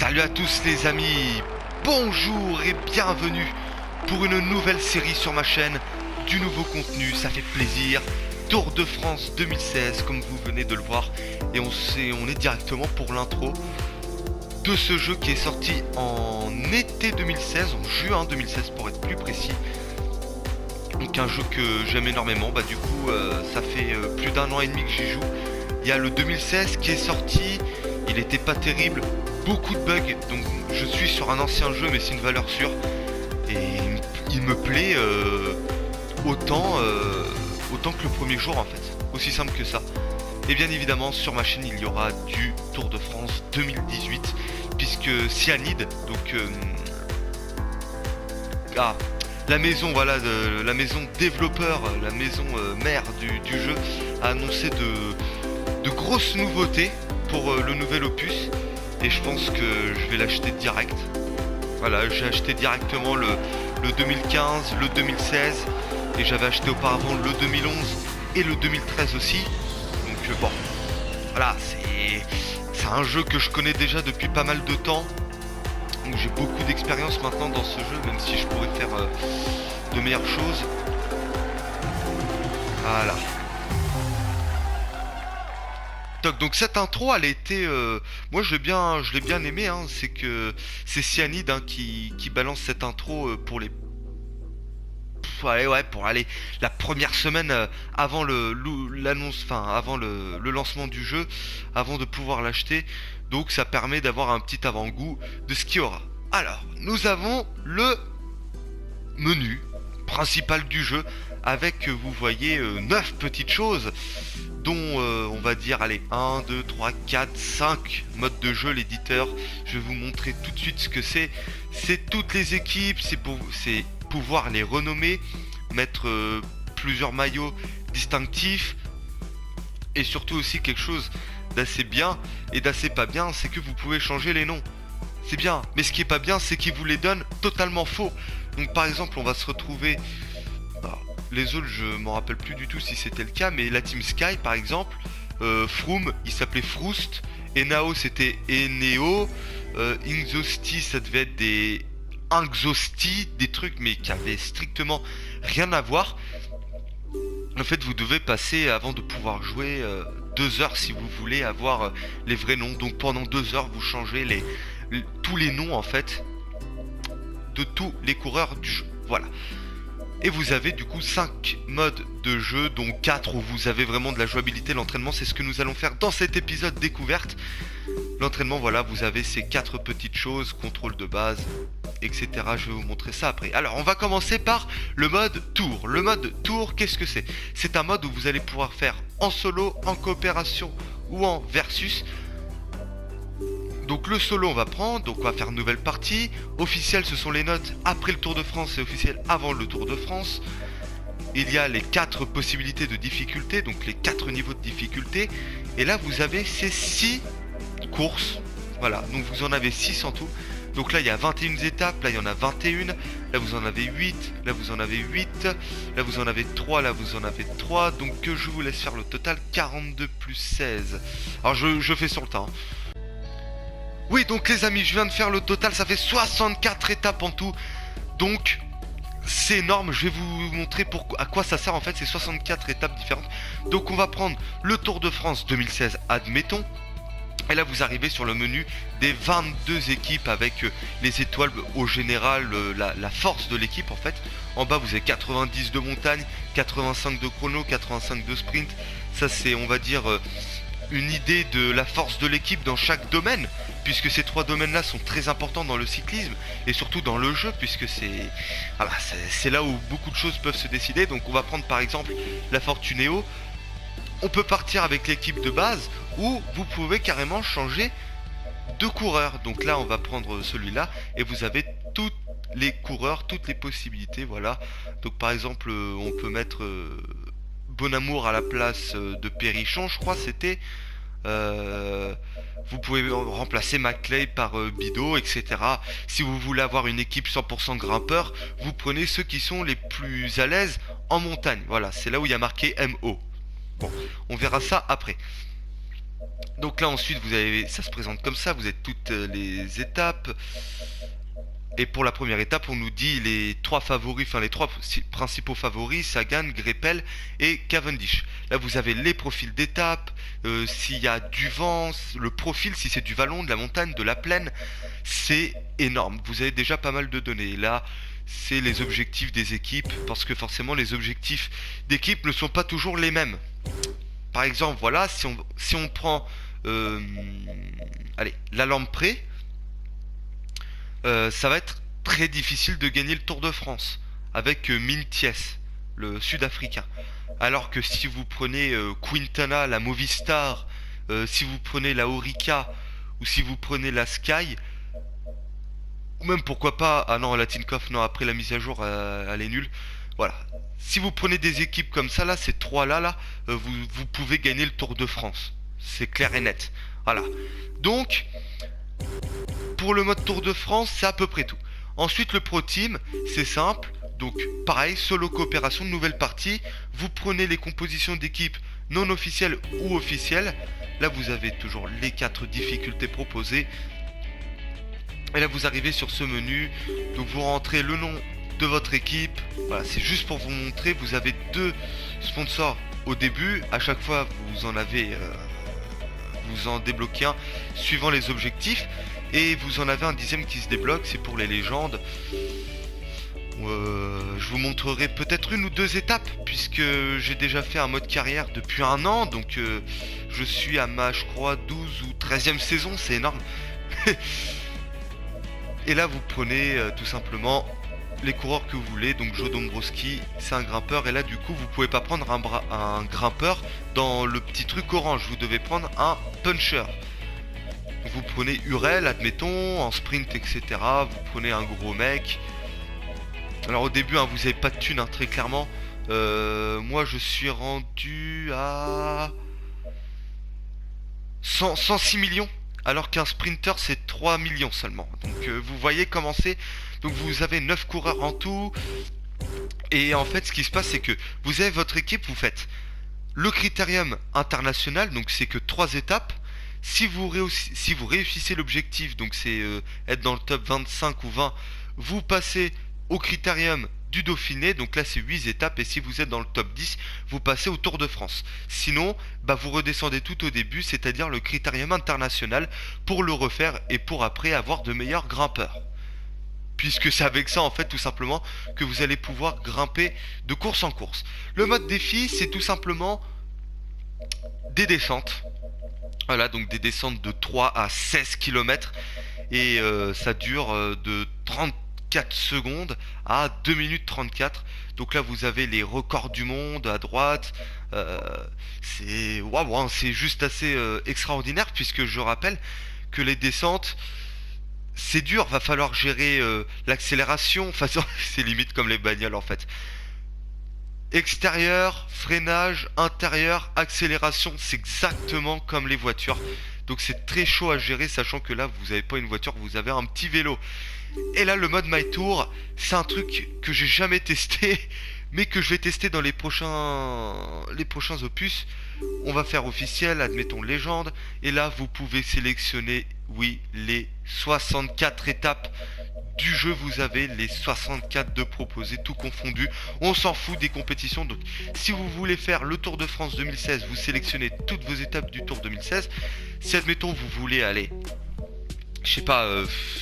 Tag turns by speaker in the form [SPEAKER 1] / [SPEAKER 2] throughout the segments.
[SPEAKER 1] Salut à tous les amis, bonjour et bienvenue pour une nouvelle série sur ma chaîne, du nouveau contenu, ça fait plaisir. Tour de France 2016 comme vous venez de le voir, et on est directement pour l'intro de ce jeu qui est sorti en été 2016, en juin 2016 pour être plus précis. Donc un jeu que j'aime énormément, du coup ça fait plus d'un an et demi que j'y joue. Il y a le 2016 qui est sorti, il était pas terrible, beaucoup de bugs, donc je suis sur un ancien jeu mais c'est une valeur sûre. Et il me plaît autant que le premier jour en fait, aussi simple que ça. Et bien évidemment sur ma chaîne il y aura du Tour de France 2018, puisque Cyanide, donc la maison la maison développeur, la maison mère du jeu a annoncé de grosses nouveautés pour le nouvel opus, et je pense que je vais l'acheter direct. Voilà, j'ai acheté directement le 2015, le 2016, et j'avais acheté auparavant le 2011 et le 2013 aussi. Donc bon, voilà, c'est un jeu que je connais déjà depuis pas mal de temps. Donc j'ai beaucoup d'expérience maintenant dans ce jeu, même si je pourrais faire de meilleures choses. Voilà. Donc cette intro, elle a été, moi je l'ai bien aimé, hein. C'est que c'est Cyanide qui balance cette intro pour les, pour aller la première semaine avant l'annonce, enfin avant le lancement du jeu, avant de pouvoir l'acheter. Donc ça permet d'avoir un petit avant-goût de ce qu'il y aura. Alors nous avons le menu principal du jeu avec, vous voyez, 9 petites choses, dont on va dire, allez, 1, 2, 3, 4, 5 modes de jeu. L'éditeur, je vais vous montrer tout de suite ce que c'est. C'est toutes les équipes, c'est pouvoir les renommer, mettre plusieurs maillots distinctifs, et surtout aussi quelque chose d'assez bien et d'assez pas bien, c'est que vous pouvez changer les noms. C'est bien, mais ce qui est pas bien, c'est qu'il vous les donne totalement faux. Donc par exemple, on va se retrouver... Les autres, je m'en rappelle plus du tout si c'était le cas, mais la Team Sky par exemple, Froome, il s'appelait Froust, Enao c'était Eneo, Inxosti ça devait être des Inxosti, des trucs mais qui avaient strictement rien à voir. En fait, vous devez passer, avant de pouvoir jouer, 2 heures si vous voulez avoir les vrais noms. Donc pendant 2 heures, vous changez tous les noms en fait de tous les coureurs du jeu. Voilà. Et vous avez du coup 5 modes de jeu, dont 4 où vous avez vraiment de la jouabilité. L'entraînement, c'est ce que nous allons faire dans cet épisode découverte. L'entraînement, voilà, vous avez ces 4 petites choses, contrôle de base, etc. Je vais vous montrer ça après. Alors, on va commencer par le mode tour. Le mode tour, qu'est-ce que c'est? C'est un mode où vous allez pouvoir faire en solo, en coopération ou en versus. Donc le solo on va prendre, donc on va faire une nouvelle partie. Officiel, ce sont les notes après le Tour de France, et officiel avant le Tour de France. Il y a les 4 possibilités de difficulté, donc les 4 niveaux de difficulté. Et là vous avez ces 6 courses. Voilà, donc vous en avez 6 en tout. Donc là il y a 21 étapes, là il y en a 21. Là vous en avez 8, là vous en avez 8. Là vous en avez 3, là vous en avez 3. Donc je vous laisse faire le total, 42 plus 16. Alors je fais sur le temps. Oui, donc les amis, je viens de faire le total, ça fait 64 étapes en tout. Donc, c'est énorme, je vais vous montrer à quoi ça sert en fait ces 64 étapes différentes. Donc on va prendre le Tour de France 2016, admettons. Et là vous arrivez sur le menu des 22 équipes avec les étoiles au général, la force de l'équipe en fait. En bas vous avez 90 de montagne, 85 de chrono, 85 de sprint. Ça c'est, on va dire, une idée de la force de l'équipe dans chaque domaine, puisque ces 3 domaines-là sont très importants dans le cyclisme et surtout dans le jeu, puisque c'est là où beaucoup de choses peuvent se décider. Donc on va prendre par exemple la Fortunéo. On peut partir avec l'équipe de base, ou vous pouvez carrément changer de coureur. Donc là on va prendre celui-là, et vous avez tous les coureurs, toutes les possibilités, voilà. Donc par exemple on peut mettre Bonamour à la place de Périchon, je crois c'était. Vous pouvez remplacer McClay par Bidot, etc. Si vous voulez avoir une équipe 100% grimpeur, vous prenez ceux qui sont les plus à l'aise en montagne. Voilà, c'est là où il y a marqué MO. Bon, on verra ça après. Donc là ensuite vous avez, ça se présente comme ça, vous avez toutes les étapes. Et pour la première étape, on nous dit les trois favoris, enfin les trois principaux favoris, Sagan, Greppel et Cavendish. Là, vous avez les profils d'étape, s'il y a du vent, le profil, si c'est du vallon, de la montagne, de la plaine, c'est énorme. Vous avez déjà pas mal de données. Là, c'est les objectifs des équipes, parce que forcément, les objectifs d'équipe ne sont pas toujours les mêmes. Par exemple, voilà, si on prend, euh, allez, la lampe près. Ça va être très difficile de gagner le Tour de France avec Minties, le Sud-Africain. Alors que si vous prenez Quintana, la Movistar, si vous prenez la Orica ou si vous prenez la Sky, ou même pourquoi pas, ah non, la Tinkoff, non, après la mise à jour, elle est nulle. Voilà. Si vous prenez des équipes comme ça, là, ces trois-là, là, vous pouvez gagner le Tour de France. C'est clair et net. Voilà. Donc, pour le mode Tour de France, c'est à peu près tout. Ensuite, le Pro Team, c'est simple. Donc, pareil, solo coopération, nouvelle partie. Vous prenez les compositions d'équipe non officielles ou officielles. Là, vous avez toujours les 4 difficultés proposées. Et là, vous arrivez sur ce menu. Donc, vous rentrez le nom de votre équipe. Voilà, c'est juste pour vous montrer. Vous avez 2 sponsors au début. À chaque fois, vous en avez... vous en débloquez un suivant les objectifs. Et vous en avez un 10e qui se débloque, c'est pour les légendes. Je vous montrerai peut-être 1 ou 2 étapes, puisque j'ai déjà fait un mode carrière depuis 1 an. Donc je suis à ma, je crois, 12 ou 13e saison, c'est énorme. Et là vous prenez tout simplement les coureurs que vous voulez. Donc Joe Dombrowski, c'est un grimpeur. Et là du coup vous pouvez pas prendre un grimpeur dans le petit truc orange. Vous devez prendre un puncher. Vous prenez Urel, admettons, en sprint, etc. Vous prenez un gros mec. Alors au début, hein, vous n'avez pas de thunes, hein, très clairement. Moi, je suis rendu à 106 millions. Alors qu'un sprinter, c'est 3 millions seulement. Donc vous voyez comment c'est. Donc vous avez 9 coureurs en tout. Et en fait, ce qui se passe, c'est que vous avez votre équipe, vous faites le critérium international. Donc c'est que 3 étapes. Si vous réussissez l'objectif, donc c'est être dans le top 25 ou 20, vous passez au critérium du Dauphiné, donc là c'est 8 étapes, et si vous êtes dans le top 10, vous passez au Tour de France. Sinon, bah vous redescendez tout au début, c'est-à-dire le critérium international, pour le refaire et pour après avoir de meilleurs grimpeurs. Puisque c'est avec ça en fait tout simplement que vous allez pouvoir grimper de course en course. Le mode défi, c'est tout simplement des descentes. Voilà, donc des descentes de 3 à 16 km et ça dure de 34 secondes à 2 minutes 34. Donc là vous avez les records du monde à droite. C'est waouh, hein, c'est juste assez extraordinaire, puisque je rappelle que les descentes, c'est dur, va falloir gérer l'accélération. Enfin, c'est limite comme les bagnoles en fait. Extérieur, freinage, intérieur, accélération, c'est exactement comme les voitures. Donc c'est très chaud à gérer, sachant que là vous n'avez pas une voiture, vous avez un petit vélo. Et là le mode My Tour, c'est un truc que j'ai jamais testé, mais que je vais tester dans les prochains opus. On va faire officiel, admettons légende, et là vous pouvez sélectionner, oui, les 64 étapes du jeu. Vous avez les 64 de proposés, tout confondu. On s'en fout des compétitions. Donc si vous voulez faire le Tour de France 2016, vous sélectionnez toutes vos étapes du Tour 2016. Si admettons vous voulez aller, je sais pas,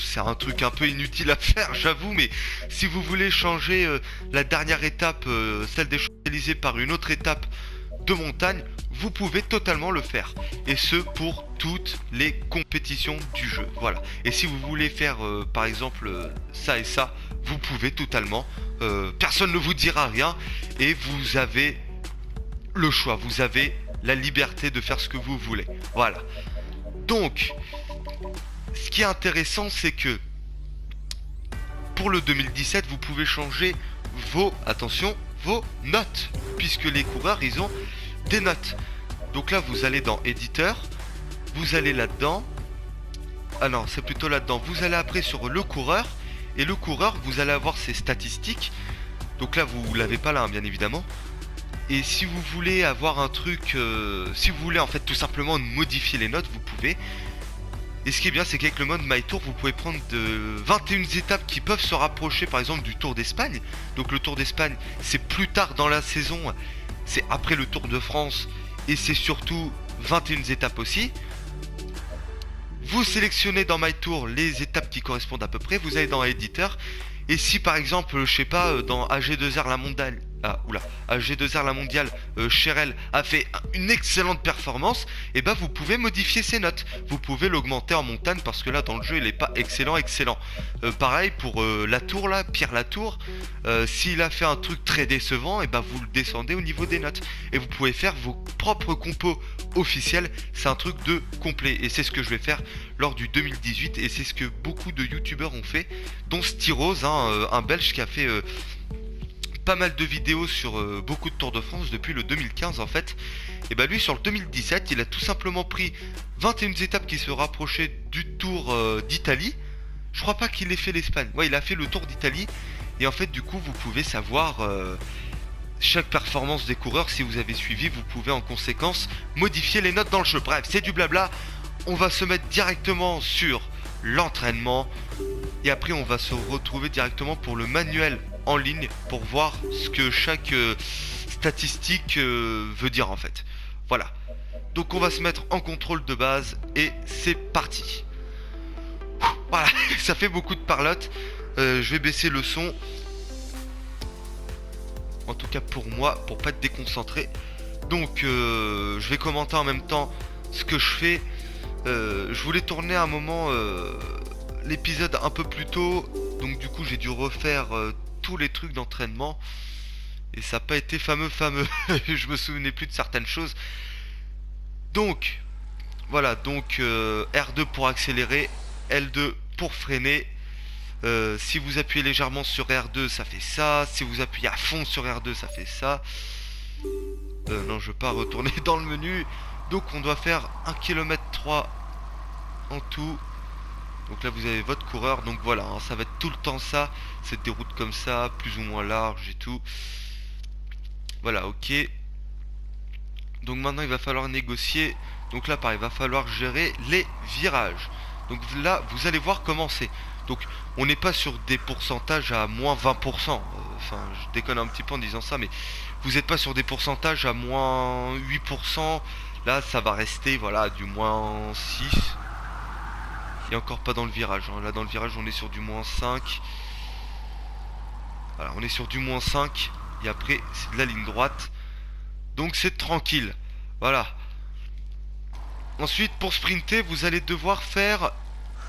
[SPEAKER 1] c'est un truc un peu inutile à faire, j'avoue, mais si vous voulez changer la dernière étape, celle des Champs-Élysées, par une autre étape de montagne, vous pouvez totalement le faire. Et ce, pour toutes les compétitions du jeu. Voilà. Et si vous voulez faire, par exemple, ça et ça, vous pouvez totalement. Personne ne vous dira rien. Et vous avez le choix. Vous avez la liberté de faire ce que vous voulez. Voilà. Donc, ce qui est intéressant, c'est que pour le 2017, vous pouvez changer attention, vos notes, puisque les coureurs, ils ont des notes. Donc là, vous allez dans éditeur, vous allez là-dedans. Ah non, c'est plutôt là-dedans. Vous allez après sur le coureur, et le coureur, vous allez avoir ses statistiques. Donc là, vous l'avez pas là, hein, bien évidemment. Et si vous voulez avoir un truc, si vous voulez en fait tout simplement modifier les notes, vous pouvez. Et ce qui est bien, c'est qu'avec le mode My Tour, vous pouvez prendre de 21 étapes qui peuvent se rapprocher par exemple du Tour d'Espagne. Donc le Tour d'Espagne, c'est plus tard dans la saison, c'est après le Tour de France, et c'est surtout 21 étapes aussi. Vous sélectionnez dans My Tour les étapes qui correspondent à peu près, vous allez dans éditeur, et si par exemple, je sais pas, dans AG2R la mondiale, AG2R la mondiale, Cherel a fait une excellente performance, et bah vous pouvez modifier ses notes. Vous pouvez l'augmenter en montagne parce que là dans le jeu il est pas excellent. Pareil pour Latour là, Pierre Latour, s'il a fait un truc très décevant, et bah vous le descendez au niveau des notes. Et vous pouvez faire vos propres compos officiels, c'est un truc de complet. Et c'est ce que je vais faire lors du 2018, et c'est ce que beaucoup de youtubeurs ont fait, dont Styrose, un belge qui a fait pas mal de vidéos sur beaucoup de Tours de France depuis le 2015 en fait. Et bah lui sur le 2017 il a tout simplement pris 21 étapes qui se rapprochaient du Tour d'Italie. Je crois pas qu'il ait fait l'Espagne, ouais il a fait le Tour d'Italie. Et en fait du coup vous pouvez savoir chaque performance des coureurs. Si vous avez suivi, vous pouvez en conséquence modifier les notes dans le jeu. Bref, c'est du blabla. On va se mettre directement sur l'entraînement, et après on va se retrouver directement pour le manuel en ligne pour voir ce que chaque statistique veut dire en fait. Voilà. Donc on va se mettre en contrôle de base et c'est parti. Voilà, ça fait beaucoup de parlotte. Je vais baisser le son. En tout cas pour moi, pour pas être déconcentré. Donc je vais commenter en même temps ce que je fais. Je voulais tourner un moment l'épisode un peu plus tôt. Donc du coup j'ai dû refaire tous les trucs d'entraînement. Et ça n'a pas été fameux. Je me souvenais plus de certaines choses. Donc voilà, donc R2 pour accélérer, L2 pour freiner. Si vous appuyez légèrement sur R2 ça fait ça. Si vous appuyez à fond sur R2 ça fait ça. Non, je veux pas retourner dans le menu. Donc on doit faire 1 km 3 en tout. Donc là vous avez votre coureur. Donc voilà, ça va être tout le temps ça. C'est des routes comme ça, plus ou moins larges et tout. Voilà, ok. Donc maintenant il va falloir négocier. Donc là pareil, il va falloir gérer les virages. Donc là vous allez voir comment c'est. Donc on n'est pas sur des pourcentages à moins 20%. Enfin je déconne un petit peu en disant ça, mais vous n'êtes pas sur des pourcentages à moins 8%. Là ça va rester voilà du moins 6. Et encore pas dans le virage. Là dans le virage on est sur du moins 5. Voilà, on est sur du moins 5. Et après c'est de la ligne droite. Donc c'est tranquille. Voilà. Ensuite pour sprinter vous allez devoir faire...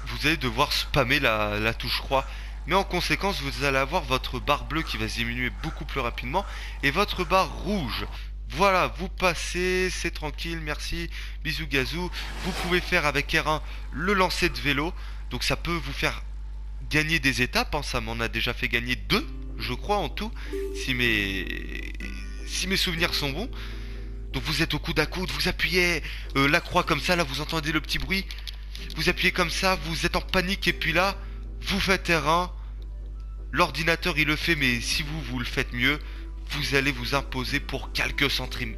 [SPEAKER 1] Vous allez devoir spammer la touche croix. Mais en conséquence vous allez avoir votre barre bleue qui va se diminuer beaucoup plus rapidement. Et votre barre rouge. Voilà, vous passez, c'est tranquille, merci, bisous gazou. Vous pouvez faire avec R1 le lancer de vélo. Donc ça peut vous faire gagner des étapes, ça m'en a déjà fait gagner 2, je crois en tout, si mes souvenirs sont bons. Donc vous êtes au coude à coude, vous appuyez la croix comme ça, là vous entendez le petit bruit. Vous appuyez comme ça, vous êtes en panique et puis là, vous faites R1. L'ordinateur il le fait, mais si vous le faites mieux, vous allez vous imposer pour quelques centimètres.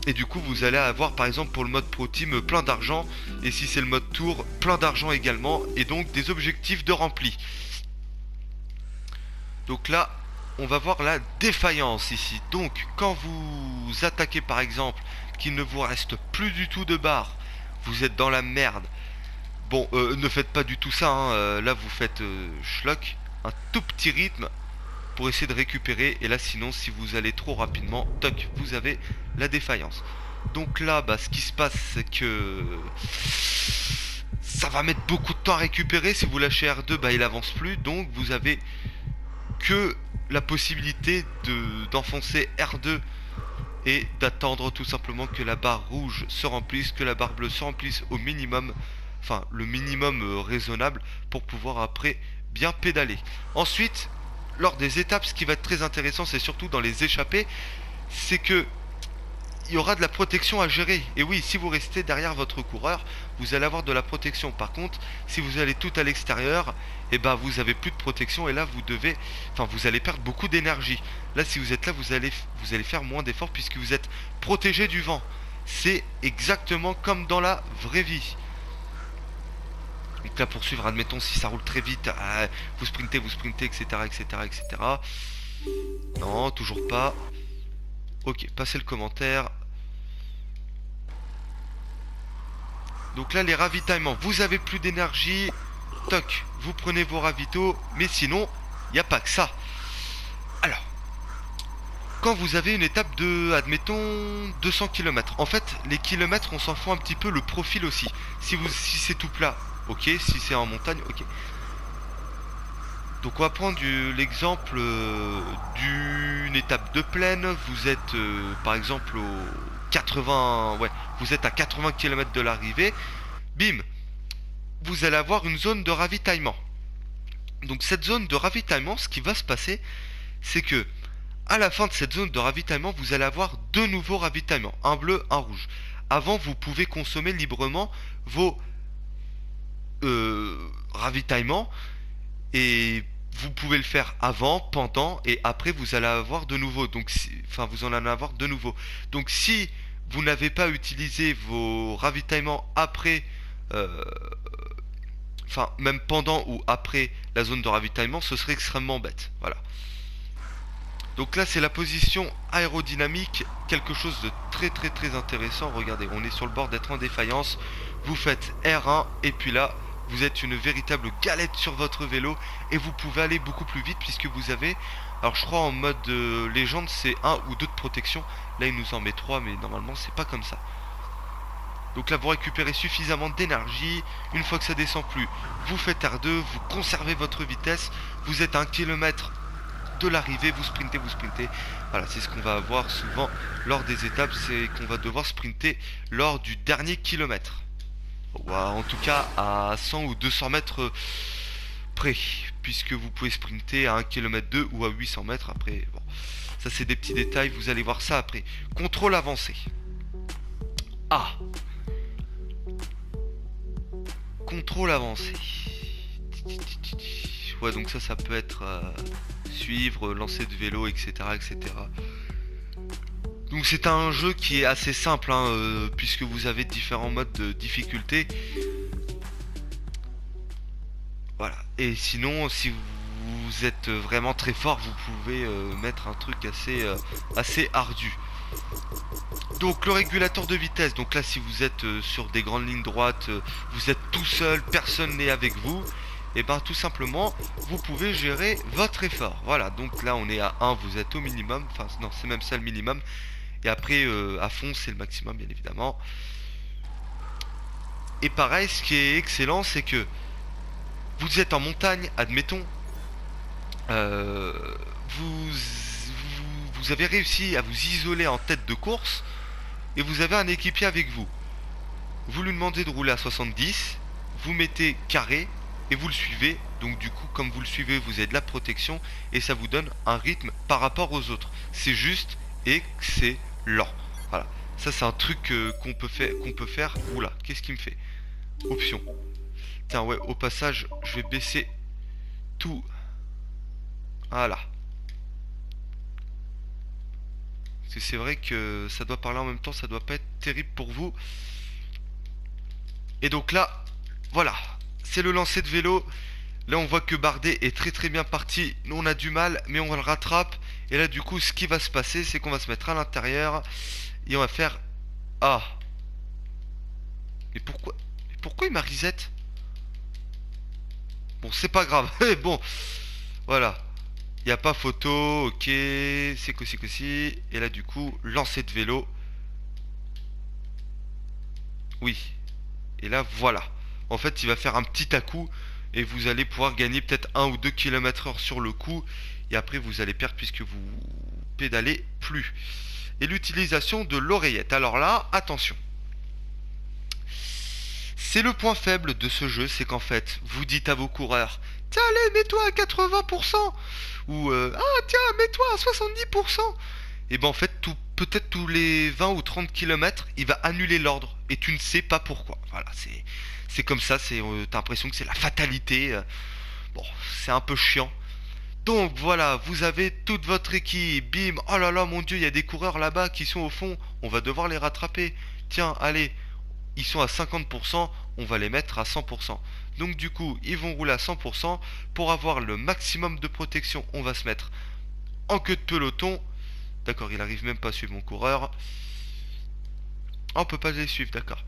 [SPEAKER 1] Et du coup vous allez avoir par exemple pour le mode Pro Team plein d'argent. Et si c'est le mode Tour, plein d'argent également. Et donc des objectifs de rempli. Donc là on va voir la défaillance ici. Donc quand vous attaquez par exemple qu'il ne vous reste plus du tout de barres, vous êtes dans la merde. Bon ne faites pas du tout ça là vous faites schlock, un tout petit rythme pour essayer de récupérer. Et là sinon si vous allez trop rapidement, toc, vous avez la défaillance. Donc là ce qui se passe c'est que ça va mettre beaucoup de temps à récupérer. Si vous lâchez R2 il avance plus. Donc vous avez que la possibilité d'enfoncer R2 et d'attendre tout simplement que la barre rouge se remplisse, que la barre bleue se remplisse au minimum. Enfin le minimum raisonnable pour pouvoir après bien pédaler. Ensuite lors des étapes ce qui va être très intéressant c'est surtout dans les échappées. C'est que il y aura de la protection à gérer. Et oui, si vous restez derrière votre coureur, vous allez avoir de la protection. Par contre, si vous allez tout à l'extérieur, et ben vous avez plus de protection et là vous allez perdre beaucoup d'énergie. Là, si vous êtes là, vous allez faire moins d'efforts puisque vous êtes protégé du vent. C'est exactement comme dans la vraie vie. Donc là, pour suivre, admettons si ça roule très vite, vous sprintez, etc., etc., etc. Non, toujours pas. Ok, passez le commentaire. Donc là, les ravitaillements, vous avez plus d'énergie. Toc, vous prenez vos ravitaux. Mais sinon, il n'y a pas que ça. Alors, quand vous avez une étape de, admettons, 200 km. En fait, les kilomètres, on s'en fout un petit peu, le profil aussi. Si c'est tout plat, ok. Si c'est en montagne, ok. Donc on va prendre l'exemple d'une étape de plaine. Vous êtes par exemple au 80, ouais, vous êtes à 80 km de l'arrivée. Bim, vous allez avoir une zone de ravitaillement. Donc cette zone de ravitaillement, ce qui va se passer, c'est que à la fin de cette zone de ravitaillement, vous allez avoir deux nouveaux ravitaillements, un bleu, un rouge. Avant, vous pouvez consommer librement vos ravitaillements. Et vous pouvez le faire avant, pendant et après vous allez avoir de nouveau. Donc, vous en allez avoir de nouveau. Donc si vous n'avez pas utilisé vos ravitaillements après, même pendant ou après la zone de ravitaillement, ce serait extrêmement bête. Voilà. Donc là c'est la position aérodynamique, quelque chose de très très très intéressant. Regardez, on est sur le bord d'être en défaillance. Vous faites R1 et puis là vous êtes une véritable galette sur votre vélo et vous pouvez aller beaucoup plus vite puisque vous avez, alors je crois en mode légende c'est 1 ou 2 de protection. Là il nous en met 3 mais normalement c'est pas comme ça. Donc là vous récupérez suffisamment d'énergie. Une fois que ça descend plus, vous faites R2, vous conservez votre vitesse. Vous êtes à 1 km de l'arrivée, vous sprintez. Voilà, c'est ce qu'on va avoir souvent lors des étapes, c'est qu'on va devoir sprinter lors du dernier kilomètre. Ou en tout cas à 100 ou 200 mètres près, puisque vous pouvez sprinter à 1 km 2 ou à 800 mètres après. Bon, ça c'est des petits détails, vous allez voir ça après. Contrôle avancé. Ah, contrôle avancé. Ouais, donc ça peut être suivre, lancer de vélo, etc., etc. Donc c'est un jeu qui est assez simple, puisque vous avez différents modes de difficulté. Voilà. Et sinon, si vous êtes vraiment très fort, vous pouvez mettre un truc assez ardu. Donc le régulateur de vitesse. Donc là, si vous êtes sur des grandes lignes droites, vous êtes tout seul, personne n'est avec vous. Et ben tout simplement, vous pouvez gérer votre effort. Voilà. Donc là, on est à 1, vous êtes au minimum. Enfin non, c'est même ça le minimum. Et après, à fond, c'est le maximum, bien évidemment. Et pareil, ce qui est excellent, c'est que vous êtes en montagne, admettons. Vous avez réussi à vous isoler en tête de course. Et vous avez un équipier avec vous. Vous lui demandez de rouler à 70. Vous mettez carré. Et vous le suivez. Donc du coup, comme vous le suivez, vous avez de la protection. Et ça vous donne un rythme par rapport aux autres. C'est juste excellent. Voilà, ça c'est un truc qu'on peut faire. Oula, qu'est-ce qu'il me fait? Option. Tiens, ouais, au passage, je vais baisser tout. Voilà. Parce que c'est vrai que ça doit parler en même temps, ça doit pas être terrible pour vous. Et donc là, voilà, c'est le lancer de vélo. Là on voit que Bardet est très très bien parti. Nous on a du mal, mais on le rattrape. Et là du coup ce qui va se passer, c'est qu'on va se mettre à l'intérieur. Et on va faire... Ah. Mais pourquoi il m'a reset? Bon, c'est pas grave. Bon, voilà. Il n'y a pas photo, ok. C'est que. Et là du coup, lancer de vélo. Oui. Et là voilà. En fait il va faire un petit à-coup. Et vous allez pouvoir gagner peut-être 1 ou 2 km/h sur le coup. Et après vous allez perdre puisque vous pédalez plus. Et l'utilisation de l'oreillette. Alors là, attention. C'est le point faible de ce jeu, c'est qu'en fait, vous dites à vos coureurs, tiens allez, mets-toi à 80%. Ou, ah tiens, mets-toi à 70%. Et ben en fait, peut-être tous les 20 ou 30 kilomètres, il va annuler l'ordre et tu ne sais pas pourquoi. Voilà, c'est comme ça, t'as l'impression que c'est la fatalité. Bon, c'est un peu chiant. Donc voilà, vous avez toute votre équipe, bim, oh là là, mon dieu, il y a des coureurs là-bas qui sont au fond, on va devoir les rattraper. Tiens, allez, ils sont à 50%, on va les mettre à 100%. Donc du coup, ils vont rouler à 100%. Pour avoir le maximum de protection, on va se mettre en queue de peloton. D'accord, il arrive même pas à suivre mon coureur. Ah, on peut pas les suivre, d'accord.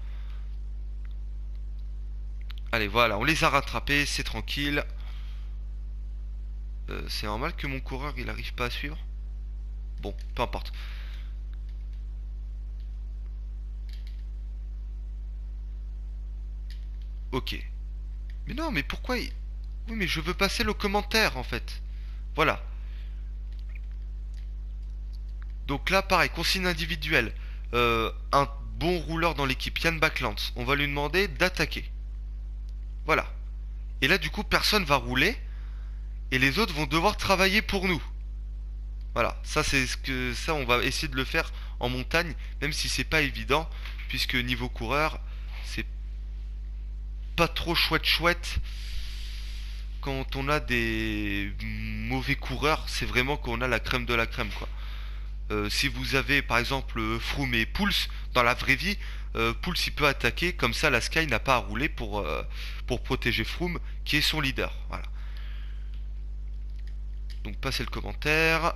[SPEAKER 1] Allez, voilà, on les a rattrapés, c'est tranquille. C'est normal que mon coureur, il arrive pas à suivre. Bon, peu importe. Ok. Mais non, mais pourquoi il... Oui, mais je veux passer le commentaire, en fait. Voilà. Donc là, pareil, consigne individuelle. Un bon rouleur dans l'équipe, Yann Backlands. On va lui demander d'attaquer. Voilà. Et là, du coup, personne va rouler. Et les autres vont devoir travailler pour nous. Voilà. Ça, c'est ce que... Ça, on va essayer de le faire en montagne. Même si c'est pas évident. Puisque niveau coureur, c'est pas trop chouette. Quand on a des mauvais coureurs, c'est vraiment qu'on a la crème de la crème, quoi. Si vous avez par exemple Froome et Pouls dans la vraie vie, Pouls il peut attaquer, comme ça la Sky n'a pas à rouler pour protéger Froome qui est son leader. Voilà. Donc passez le commentaire.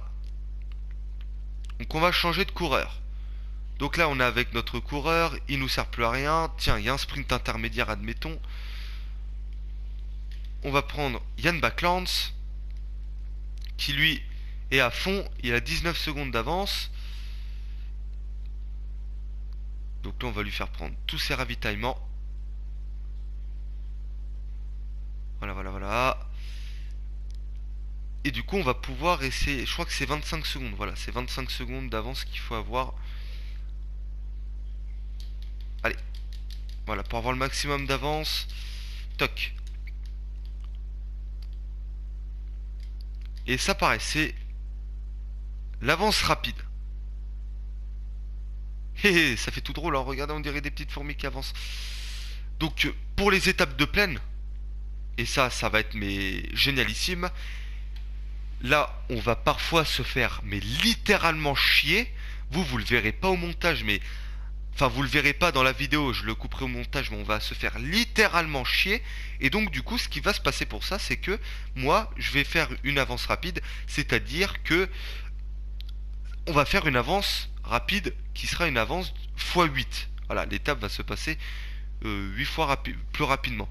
[SPEAKER 1] Donc on va changer de coureur. Donc là on est avec notre coureur, il nous sert plus à rien. Tiens, il y a un sprint intermédiaire, admettons. On va prendre Yann Backlands qui lui est à fond, il a 19 secondes d'avance. Donc là on va lui faire prendre tous ses ravitaillements. Voilà. Et du coup on va pouvoir essayer, je crois que c'est 25 secondes, voilà, c'est 25 secondes d'avance qu'il faut avoir. Allez, voilà, pour avoir le maximum d'avance. Toc. Et ça pareil, c'est l'avance rapide. Hé, ça fait tout drôle, hein. Regardez, on dirait des petites fourmis qui avancent. Donc pour les étapes de plaine, et ça va être mais génialissime. Là, on va parfois se faire mais littéralement chier. Vous le verrez pas au montage, mais enfin vous le verrez pas dans la vidéo, je le couperai au montage, mais on va se faire littéralement chier. Et donc du coup, ce qui va se passer pour ça, c'est que moi, je vais faire une avance rapide, c'est-à-dire que on va faire une avance rapide qui sera une avance x8. Voilà, l'étape va se passer 8 fois plus rapidement.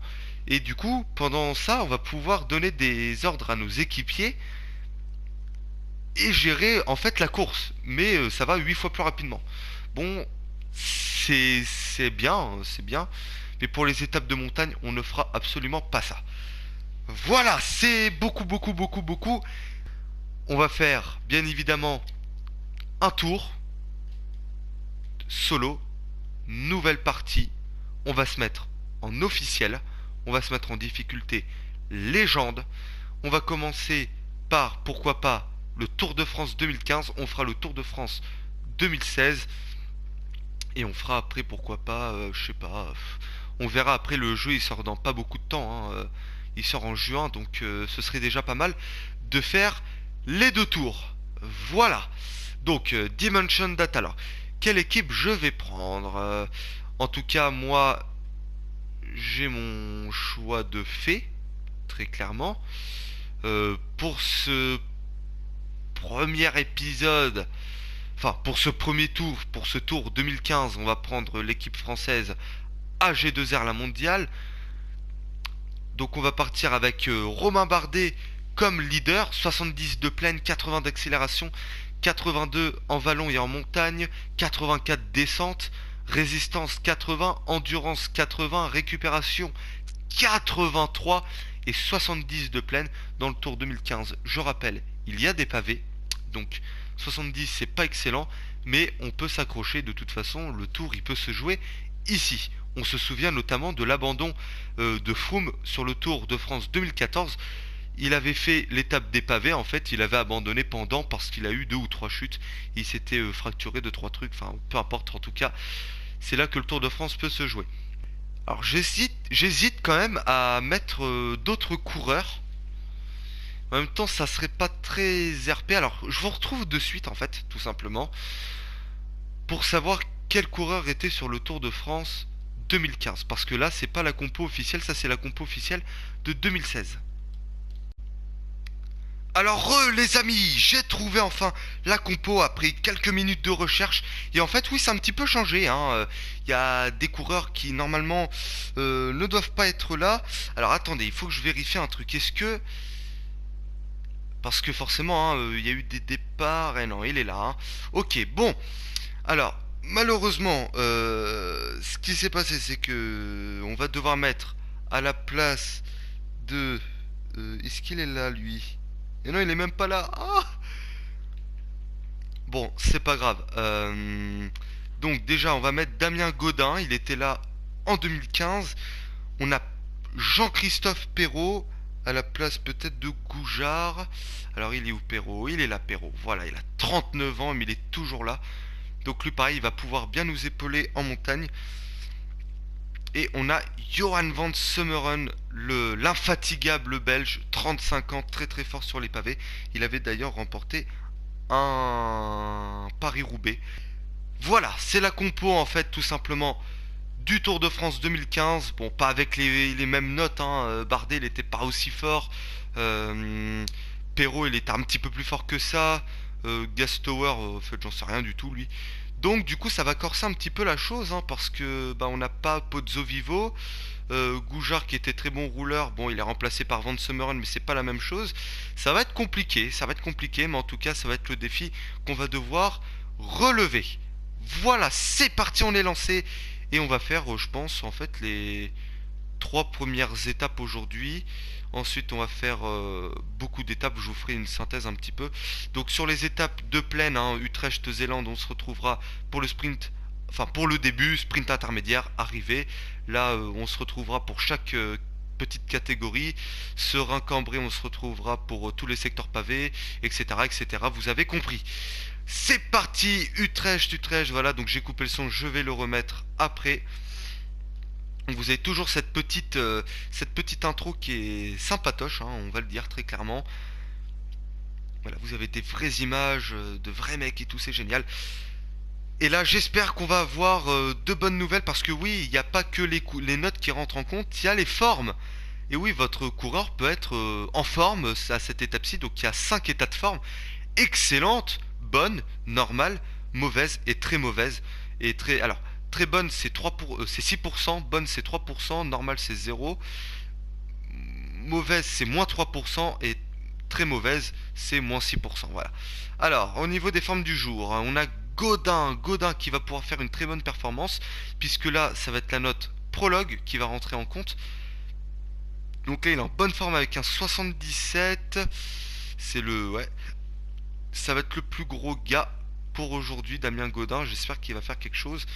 [SPEAKER 1] Et du coup, pendant ça, on va pouvoir donner des ordres à nos équipiers et gérer en fait la course. Mais ça va 8 fois plus rapidement. Bon, c'est bien, hein, c'est bien. Mais pour les étapes de montagne, on ne fera absolument pas ça. Voilà, c'est beaucoup. On va faire, bien évidemment, un tour solo, nouvelle partie. On va se mettre en officiel. On va se mettre en difficulté légende. On va commencer par, pourquoi pas, le Tour de France 2015. On fera le Tour de France 2016. Et on fera après, pourquoi pas, je sais pas. On verra après, le jeu il sort dans pas beaucoup de temps, hein. Il sort en juin, donc ce serait déjà pas mal de faire les deux tours. Voilà. Donc, Dimension Data. Alors, quelle équipe je vais prendre? En tout cas, moi, j'ai mon choix de fée, très clairement. Pour ce premier épisode, enfin, pour ce premier tour, pour ce tour 2015, on va prendre l'équipe française AG2R la mondiale. Donc, on va partir avec Romain Bardet comme leader, 70 de plaine, 80 d'accélération, 82 en vallon et en montagne, 84 descente, résistance 80, endurance 80, récupération 83 et 70 de plaine dans le Tour 2015. Je rappelle, il y a des pavés, donc 70 c'est pas excellent, mais on peut s'accrocher de toute façon, le Tour il peut se jouer ici. On se souvient notamment de l'abandon de Froome sur le Tour de France 2014. Il avait fait l'étape des pavés, en fait, il avait abandonné pendant parce qu'il a eu 2 ou 3 chutes. Il s'était fracturé 2 3 trucs, enfin peu importe, en tout cas, c'est là que le Tour de France peut se jouer. Alors j'hésite quand même à mettre d'autres coureurs. En même temps, ça serait pas très RP. Alors je vous retrouve de suite, en fait, tout simplement, pour savoir quel coureur était sur le Tour de France 2015. Parce que là, c'est pas la compo officielle, ça c'est la compo officielle de 2016. Alors les amis, j'ai trouvé enfin la compo après quelques minutes de recherche. Et en fait oui c'est un petit peu changé, hein. Il y a des coureurs qui normalement ne doivent pas être là. Alors attendez, il faut que je vérifie un truc. Est-ce que... Parce que forcément hein, il y a eu des départs. Et non, il est là, hein. Ok, bon. Alors malheureusement ce qui s'est passé c'est que on va devoir mettre à la place de... est-ce qu'il est là lui? Et non, il est même pas là. Ah, bon, c'est pas grave. Donc déjà, on va mettre Damien Gaudin. Il était là en 2015. On a Jean-Christophe Perrault à la place peut-être de Goujard. Alors il est où Perrault? Il est là Perrault. Voilà, il a 39 ans, mais il est toujours là. Donc lui pareil, il va pouvoir bien nous épauler en montagne. Et on a Johan van Summeren, l'infatigable belge, 35 ans, très très fort sur les pavés. Il avait d'ailleurs remporté un Paris-Roubaix. Voilà, c'est la compo en fait tout simplement du Tour de France 2015. Bon, pas avec les mêmes notes, hein. Bardet il était pas aussi fort. Euh, Perrault il était un petit peu plus fort que ça. Gastower, en fait j'en sais rien du tout lui. Donc du coup ça va corser un petit peu la chose, hein, parce que bah, on n'a pas Pozzo Vivo. Goujard qui était très bon rouleur, bon il est remplacé par Van Summeren mais c'est pas la même chose. Ça va être compliqué, mais en tout cas ça va être le défi qu'on va devoir relever. Voilà, c'est parti, on est lancé et on va faire je pense en fait les 3 premières étapes aujourd'hui. Ensuite, on va faire beaucoup d'étapes. Je vous ferai une synthèse un petit peu. Donc, sur les étapes de plaine, hein, Utrecht-Zélande, on se retrouvera pour le sprint, enfin pour le début, sprint intermédiaire, arrivée. Là, on se retrouvera pour chaque petite catégorie. Serein-Cambrai, on se retrouvera pour tous les secteurs pavés, etc., etc. Vous avez compris. C'est parti, Utrecht, voilà. Donc, j'ai coupé le son, je vais le remettre après. Donc vous avez toujours cette petite intro qui est sympatoche, hein, on va le dire très clairement. Voilà, vous avez des vraies images, de vrais mecs et tout, c'est génial. Et là, j'espère qu'on va avoir de bonnes nouvelles parce que oui, il n'y a pas que les notes qui rentrent en compte, il y a les formes. Et oui, votre coureur peut être en forme à cette étape-ci, donc il y a 5 états de forme. Excellente, bonne, normale, mauvaise et très mauvaise. Et très... Alors, très bonne c'est 6%, bonne c'est 3%, normale c'est 0, mauvaise c'est moins 3% et très mauvaise c'est moins 6%. Voilà. Alors, au niveau des formes du jour, hein, on a Gaudin qui va pouvoir faire une très bonne performance, puisque là ça va être la note prologue qui va rentrer en compte. Donc là il est en bonne forme avec un 77. C'est le... Ouais. Ça va être le plus gros gars pour aujourd'hui, Damien Gaudin. J'espère qu'il va faire quelque chose.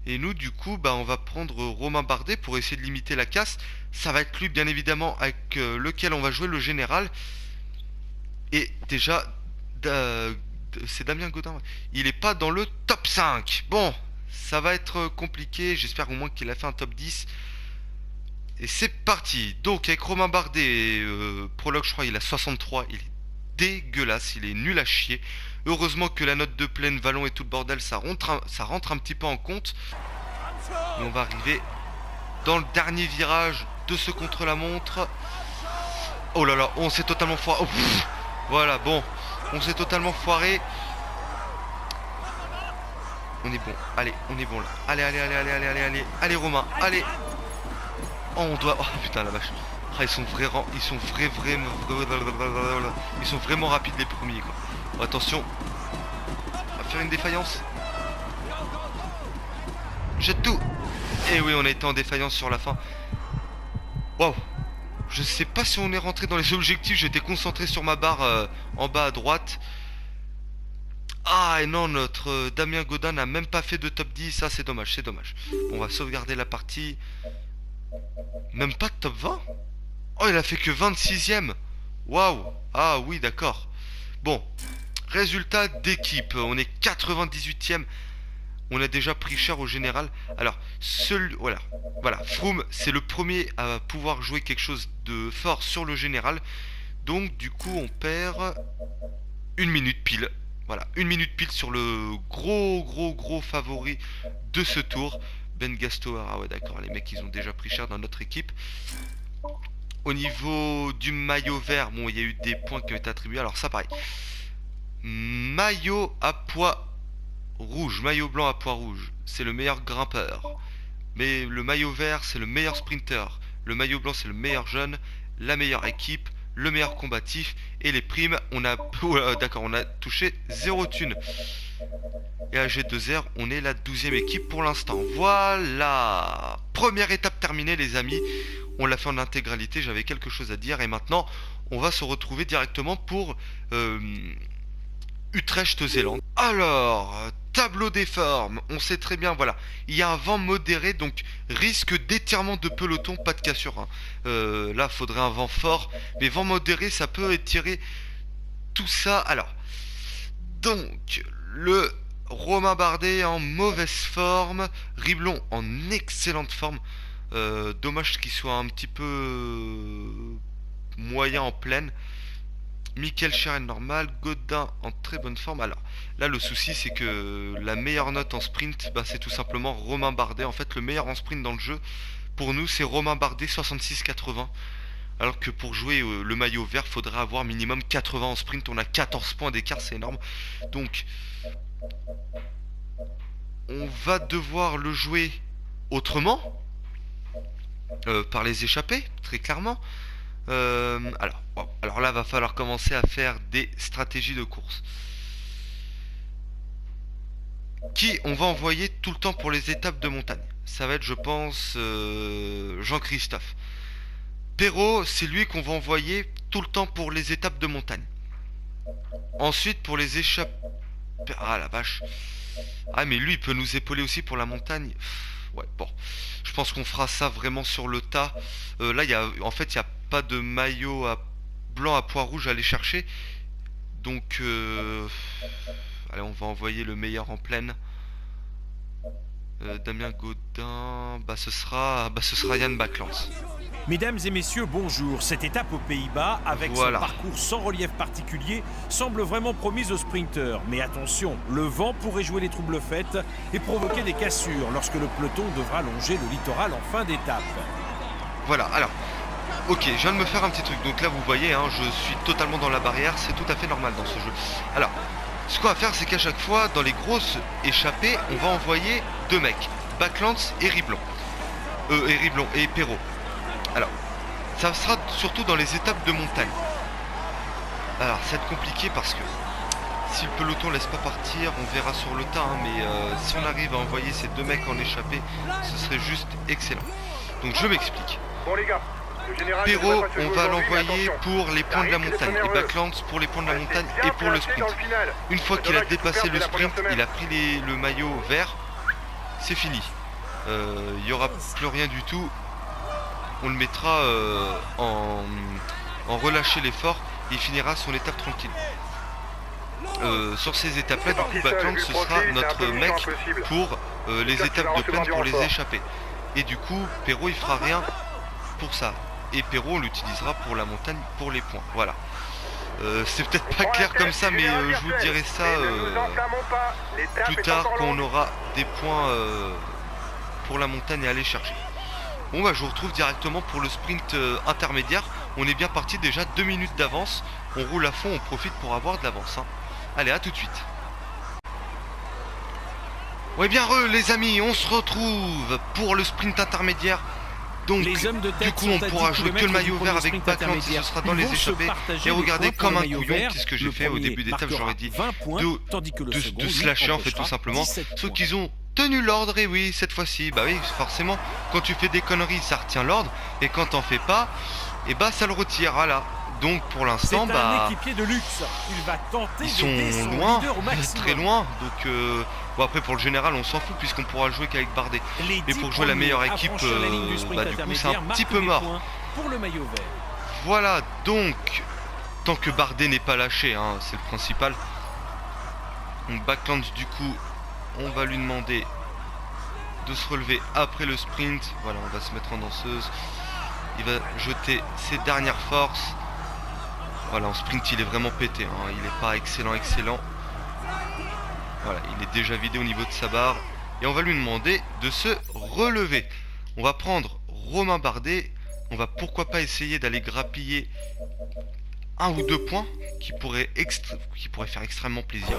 [SPEAKER 1] Et nous du coup bah on va prendre Romain Bardet pour essayer de limiter la casse. Ça va être lui bien évidemment avec lequel on va jouer le général. Et déjà c'est Damien Gaudin, ouais. Il est pas dans le top 5. Bon, ça va être compliqué. J'espère au moins qu'il a fait un top 10. Et c'est parti. Donc avec Romain Bardet, prologue je crois il a 63. Il est dégueulasse, il est nul à chier. Heureusement que la note de plaine, vallon et tout le bordel, ça rentre un petit peu en compte. Et on va arriver dans le dernier virage de ce contre-la-montre. Oh là là, on s'est totalement foiré. Oh, voilà, bon, on s'est totalement foiré. On est bon, allez, on est bon là. Allez, allez, allez, allez, allez, allez, allez, allez Romain, allez. Oh, on doit... Oh putain la vache. Ah, ils sont vraiment... Ils sont vraiment rapides les premiers quoi. Oh, attention. On va faire une défaillance. Jette tout. Et oui, on a été en défaillance sur la fin. Waouh. Je sais pas si on est rentré dans les objectifs. J'étais concentré sur ma barre en bas à droite. Ah et non, notre Damien Gaudin n'a même pas fait de top 10. Ça c'est dommage, c'est dommage. On va sauvegarder la partie. Même pas de top 20. Oh, il a fait que 26e. Waouh. Ah oui, d'accord. Bon, résultat d'équipe. On est 98e. On a déjà pris cher au général. Alors, voilà. Froome, c'est le premier à pouvoir jouer quelque chose de fort sur le général. Donc, du coup, on perd une minute pile. Voilà, une minute pile sur le gros favori de ce tour. Ben Gastower, ah ouais d'accord, les mecs ils ont déjà pris cher dans notre équipe. Au niveau du maillot vert, bon il y a eu des points qui ont été attribués, alors ça pareil. Maillot à pois rouge, maillot blanc à pois rouge, c'est le meilleur grimpeur. Mais le maillot vert c'est le meilleur sprinter. Le maillot blanc c'est le meilleur jeune, la meilleure équipe, le meilleur combatif. Et les primes, on a d'accord, on a touché 0 thune. Et à G2R, on est la 12e équipe pour l'instant. Voilà. Première étape terminée les amis. On l'a fait en intégralité, j'avais quelque chose à dire. Et maintenant, on va se retrouver directement pour Utrecht-Zélande. Alors, tableau des formes. On sait très bien, voilà. Il y a un vent modéré, donc risque d'étirement de peloton, pas de cassure. Hein. Là, faudrait un vent fort. Mais vent modéré, ça peut étirer tout ça. Alors, donc, le Romain Bardet en mauvaise forme. Riblon en excellente forme. Dommage qu'il soit un petit peu moyen en pleine. Michael Cheren normal, Godin en très bonne forme. Alors là le souci c'est que la meilleure note en sprint bah, c'est tout simplement Romain Bardet. En fait le meilleur en sprint dans le jeu pour nous c'est Romain Bardet 66-80. Alors que pour jouer le maillot vert faudrait avoir minimum 80 en sprint. On a 14 points d'écart, c'est énorme. Donc on va devoir le jouer autrement. Par les échappées, très clairement. Alors là, va falloir commencer à faire des stratégies de course. Qui on va envoyer tout le temps pour les étapes de montagne? Ça va être, je pense, Jean-Christophe. Perrault, c'est lui qu'on va envoyer tout le temps pour les étapes de montagne. Ensuite, pour les échappées... Ah la vache. Ah mais lui, il peut nous épauler aussi pour la montagne. Ouais, bon. Je pense qu'on fera ça vraiment sur le tas. Là, en fait, il n'y a pas de maillot blanc à pois rouge à aller chercher. Donc, allez, on va envoyer le meilleur en pleine. Damien Godin, ce sera Yann Backlands.
[SPEAKER 2] Mesdames et messieurs, bonjour. Cette étape aux Pays-Bas, avec
[SPEAKER 1] voilà.
[SPEAKER 2] son parcours sans relief particulier, semble vraiment promise aux sprinteurs. Mais attention, le vent pourrait jouer les troubles faites et provoquer des cassures lorsque le peloton devra longer le littoral en fin d'étape.
[SPEAKER 1] Voilà, alors, ok, je viens de me faire un petit truc. Donc là, vous voyez, hein, je suis totalement dans la barrière, c'est tout à fait normal dans ce jeu. Alors, ce qu'on va faire, c'est qu'à chaque fois, dans les grosses échappées, on va envoyer deux mecs, Backlands et Riblon. Et Perrault. Alors, ça sera surtout dans les étapes de montagne. Alors, ça va être compliqué parce que si le peloton laisse pas partir, on verra sur le tas. Hein, mais si on arrive à envoyer ces deux mecs en échappée, ce serait juste excellent. Donc, je m'explique.
[SPEAKER 3] Bon les gars,
[SPEAKER 1] Perrault, on va l'envoyer pour les points de la montagne. Et Backlands pour les points de la montagne et pour le sprint. Une fois qu'il a dépassé le sprint, il a pris le maillot vert, c'est fini. Il n'y aura plus rien du tout. On le mettra en relâcher l'effort et il finira son étape tranquille. Sur ces étapes-là, du coup, Backlands, ce sera notre mec pour les étapes de plaine pour les échapper. Et du coup, Perrault, il fera rien pour ça. Et Perrault, on l'utilisera pour la montagne, pour les points. Voilà. C'est peut-être pas clair comme ça, mais je vous dirai ça plus tard quand on aura des points pour la montagne à aller chercher. Bon bah je vous retrouve directement pour le sprint intermédiaire. On est bien parti déjà, 2 minutes d'avance. On roule à fond, on profite pour avoir de l'avance. Hein. Allez, à tout de suite. Ouais bien les amis, on se retrouve pour le sprint intermédiaire. Donc du coup on pourra jouer que le maillot vert avec Backlands et ce sera dans les échappées. Et regardez comme un couillon, puisque j'ai fait au début d'étape, j'aurais dit de se lâcher en fait tout simplement. Sauf qu'ils ont tenu l'ordre, et oui cette fois-ci, bah oui forcément quand tu fais des conneries ça retient l'ordre, et quand t'en fais pas, et bah ça le retire, voilà. Donc pour l'instant
[SPEAKER 2] un équipier de luxe. Il va tenter
[SPEAKER 1] ils sont loin, très loin, donc bon après pour le général on s'en fout puisqu'on pourra jouer qu'avec Bardet. Mais pour jouer la meilleure équipe, du coup c'est un petit peu mort.
[SPEAKER 2] Pour le maillot vert.
[SPEAKER 1] Voilà, donc, tant que Bardet n'est pas lâché, hein, c'est le principal. Donc Backlands, du coup, on va lui demander de se relever après le sprint. Voilà, on va se mettre en danseuse. Il va jeter ses dernières forces. Voilà, en sprint, il est vraiment pété, hein. Il n'est pas excellent. Voilà, il est déjà vidé au niveau de sa barre. Et on va lui demander de se relever. On va prendre Romain Bardet. On va pourquoi pas essayer d'aller grappiller 1 ou 2 points qui pourraient faire extrêmement plaisir.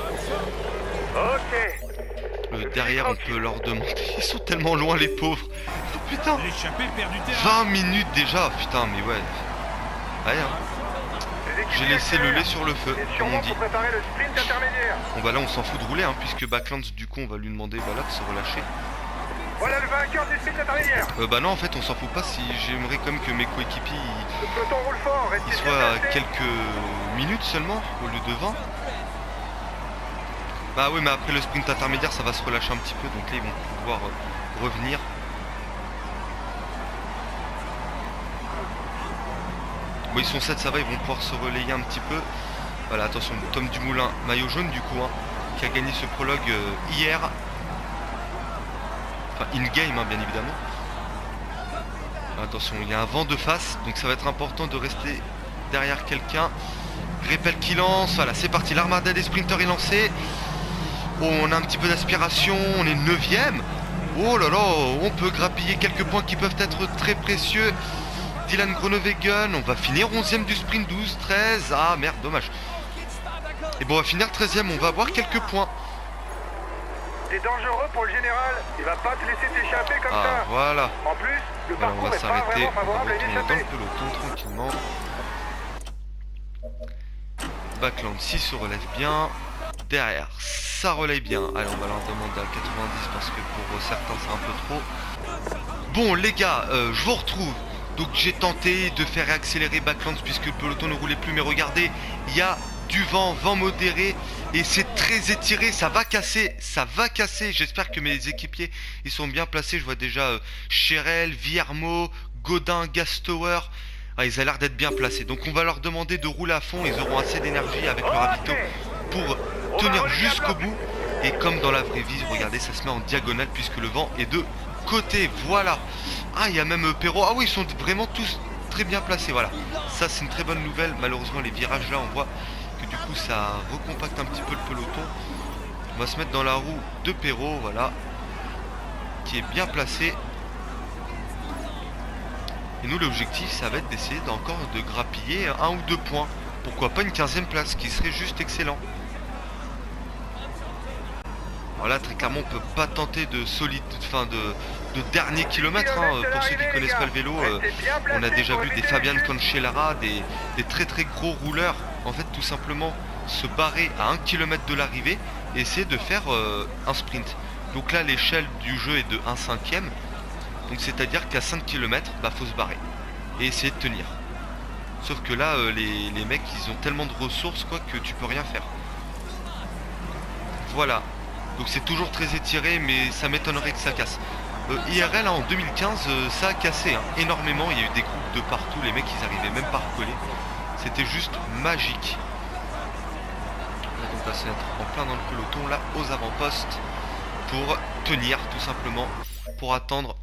[SPEAKER 1] Derrière, on peut leur demander. Ils sont tellement loin, les pauvres. Oh, putain,
[SPEAKER 2] L'échappée perd du terrain.
[SPEAKER 1] 20 minutes déjà. Putain, mais ouais. Ouais, hein. J'ai laissé le lait sur le feu, comme on dit. Bon bah là on s'en fout de rouler, hein, puisque Backlands, du coup on va lui demander bah, là, de se relâcher.
[SPEAKER 3] Voilà le vainqueur du sprint intermédiaire.
[SPEAKER 1] Bah non, en fait on s'en fout pas. Si j'aimerais quand même que mes coéquipiers
[SPEAKER 3] Le peloton roule fort,
[SPEAKER 1] ils
[SPEAKER 3] restez
[SPEAKER 1] soient
[SPEAKER 3] bien
[SPEAKER 1] à
[SPEAKER 3] placés.
[SPEAKER 1] quelques minutes seulement au lieu de 20. Bah oui, mais après le sprint intermédiaire ça va se relâcher un petit peu, donc là ils vont pouvoir revenir. Bon, ils sont 7, ça va, ils vont pouvoir se relayer un petit peu. Voilà, attention, Tom Dumoulin, maillot jaune du coup, hein, qui a gagné ce prologue hier. Enfin, in-game, hein, bien évidemment. Attention, il y a un vent de face, donc ça va être important de rester derrière quelqu'un. Greppel qui lance, voilà, c'est parti, l'armada des sprinters est lancée. Oh, on a un petit peu d'aspiration, on est 9ème. Oh là là, on peut grappiller quelques points qui peuvent être très précieux. Dylan Groenewegen, on va finir 11ème du sprint, 12, 13. Ah merde, dommage. Et bon, on va finir 13ème, on va avoir quelques points.
[SPEAKER 3] C'est dangereux pour le général. Il va pas te laisser t'échapper comme
[SPEAKER 1] Ah
[SPEAKER 3] ça.
[SPEAKER 1] voilà.
[SPEAKER 3] En plus, le
[SPEAKER 1] Voilà, on
[SPEAKER 3] parcours
[SPEAKER 1] va
[SPEAKER 3] est pas
[SPEAKER 1] s'arrêter,
[SPEAKER 3] vraiment
[SPEAKER 1] on va
[SPEAKER 3] favorable à une
[SPEAKER 1] retourner dans le
[SPEAKER 3] échappée.
[SPEAKER 1] peloton tranquillement. Backland, si se relève bien. Derrière, ça relaye bien. Allez, on va leur demander à 90 parce que pour certains c'est un peu trop. Bon les gars, je vous retrouve. Donc j'ai tenté de faire accélérer Backlands puisque le peloton ne roulait plus, mais regardez, il y a du vent modéré et c'est très étiré, ça va casser. J'espère que mes équipiers ils sont bien placés. Je vois déjà Cherel, Viermo, Godin, Gastower. Ah, ils ont l'air d'être bien placés. Donc on va leur demander de rouler à fond, ils auront assez d'énergie avec leur ravito pour tenir jusqu'au bout. Et comme dans la vraie vie, regardez, ça se met en diagonale puisque le vent est de côté, voilà. Ah, il y a même Perrault. Ah oui, ils sont vraiment tous très bien placés, voilà. Ça, c'est une très bonne nouvelle. Malheureusement, les virages là, on voit que du coup, ça recompacte un petit peu le peloton. On va se mettre dans la roue de Perrault, voilà, qui est bien placé. Et nous, l'objectif, ça va être d'essayer encore de grappiller 1 ou 2 points. Pourquoi pas une 15ème place, qui serait juste excellent. Voilà, très clairement, on peut pas tenter de de dernier kilomètre, hein. Pour ceux qui connaissent pas le vélo, on a déjà vu des Fabian Cancellara, des très très gros rouleurs, en fait, tout simplement se barrer à 1 km de l'arrivée et essayer de faire un sprint. Donc là, l'échelle du jeu est de 1/5ème, donc c'est-à-dire qu'à 5 km, bah faut se barrer et essayer de tenir. Sauf que là, les mecs, ils ont tellement de ressources, quoi, que tu peux rien faire. Voilà. Donc c'est toujours très étiré, mais ça m'étonnerait que ça casse. IRL, hein, en 2015, ça a cassé, hein, énormément. Il y a eu des groupes de partout, les mecs ils arrivaient même pas à recoller. C'était juste magique. On va donc passer en plein dans le peloton là, aux avant-postes, pour tenir tout simplement, pour attendre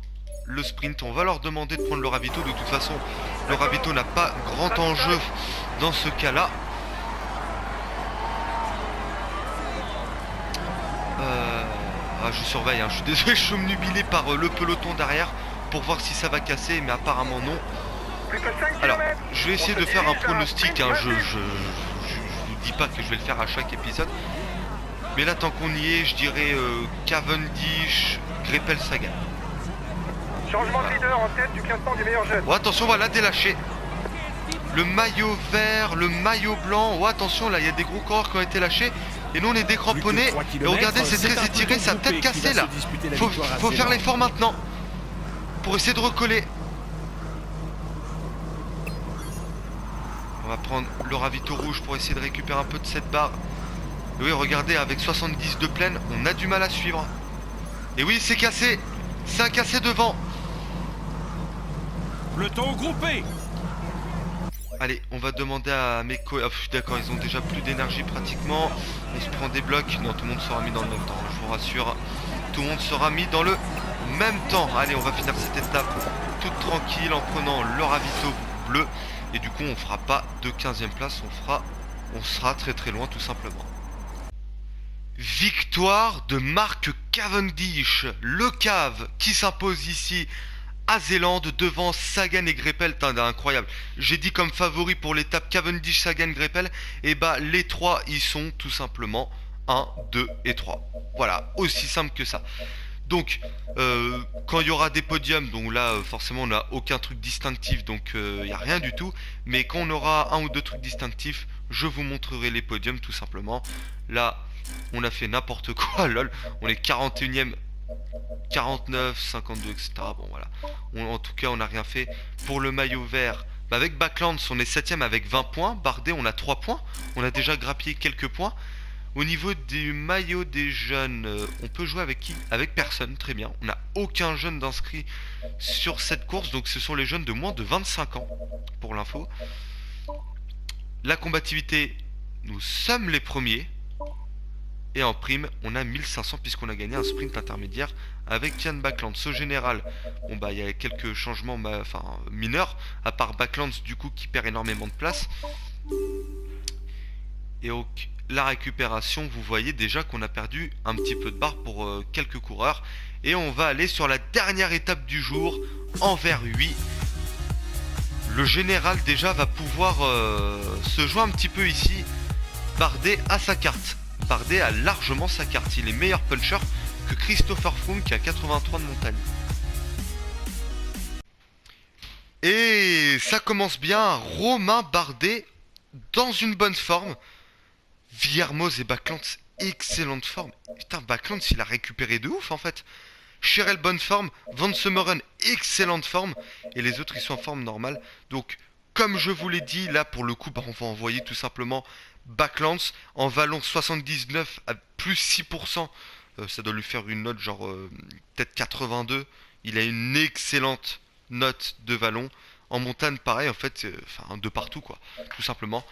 [SPEAKER 1] le sprint. On va leur demander de prendre le ravito. De toute façon, le ravito n'a pas grand enjeu dans ce cas-là. Je surveille, hein. Je suis désolé, je suis obnubilé par le peloton derrière pour voir si ça va casser, mais apparemment non. Alors, je vais essayer de faire un pronostic, hein. Je vous dis pas que je vais le faire à chaque épisode, mais là, tant qu'on y est, je dirais Cavendish, Greppel, Sagan.
[SPEAKER 3] Changement de leader en tête du classement des meilleurs jeunes.
[SPEAKER 1] Oh, attention, voilà, délâché. Le maillot vert, le maillot blanc. Oh, attention, là, il y a des gros coureurs qui ont été lâchés. Et nous on est décramponnés. Et regardez, c'est très étiré, ça a peut-être cassé là. Faut faire l'effort maintenant pour essayer de recoller. On va prendre le ravito rouge pour essayer de récupérer un peu de cette barre. Et oui, regardez, avec 70 de pleine, on a du mal à suivre. Et oui, c'est cassé. Ça a cassé devant.
[SPEAKER 2] Peloton groupé.
[SPEAKER 1] Allez, on va demander à mes co... Ah, d'accord, ils ont déjà plus d'énergie pratiquement. On se prend des blocs. Non, tout le monde sera mis dans le même temps, je vous rassure. Tout le monde sera mis dans le même temps. Allez, on va finir cette étape toute tranquille en prenant le ravito bleu. Et du coup, on fera pas de 15e place, on sera très très loin tout simplement. Victoire de Mark Cavendish, le cave qui s'impose ici à Zélande devant Sagan et Greipel. Incroyable. J'ai dit comme favori pour l'étape Cavendish, Sagan, Greipel. Et bah les trois ils sont tout simplement 1, 2 et 3. Voilà, aussi simple que ça. Donc quand il y aura des podiums, donc là forcément on n'a aucun truc distinctif, donc il n'y a rien du tout. Mais quand on aura un ou deux trucs distinctifs, je vous montrerai les podiums tout simplement. Là on a fait n'importe quoi, lol. On est 41ème, 49, 52, etc. Bon voilà. En tout cas on n'a rien fait. Pour le maillot vert, bah, avec Backlands on est 7ème avec 20 points. Bardet on a 3 points. On a déjà grappillé quelques points. Au niveau du maillot des jeunes, on peut jouer avec qui? Avec personne, très bien. On n'a aucun jeune d'inscrit sur cette course, donc ce sont les jeunes de moins de 25 ans, pour l'info. La combativité, nous sommes les premiers. Et en prime, on a 1500 puisqu'on a gagné un sprint intermédiaire avec Yann Backlands. Au général, bon bah il y a quelques changements mineurs, à part Backlands du coup qui perd énormément de place. Et donc la récupération, vous voyez déjà qu'on a perdu un petit peu de barre pour quelques coureurs. Et on va aller sur la dernière étape du jour, Anvers 8. Le général déjà va pouvoir se jouer un petit peu ici. Bardet a sa carte. Bardet a largement sa carte. Il est meilleur puncher que Christopher Froome qui a 83 de montagne. Et ça commence bien. Romain Bardet dans une bonne forme. Villermoz et Backlands, excellente forme. Putain, Backlands, il a récupéré de ouf en fait. Cherel, bonne forme. Van Summeren, excellente forme. Et les autres, ils sont en forme normale. Donc, comme je vous l'ai dit, là, pour le coup, bah, on va envoyer tout simplement Backlands en vallon 79 à plus 6%. Ça doit lui faire une note genre peut-être 82. Il a une excellente note de vallon. En montagne, pareil, en fait, de partout, quoi. Tout simplement.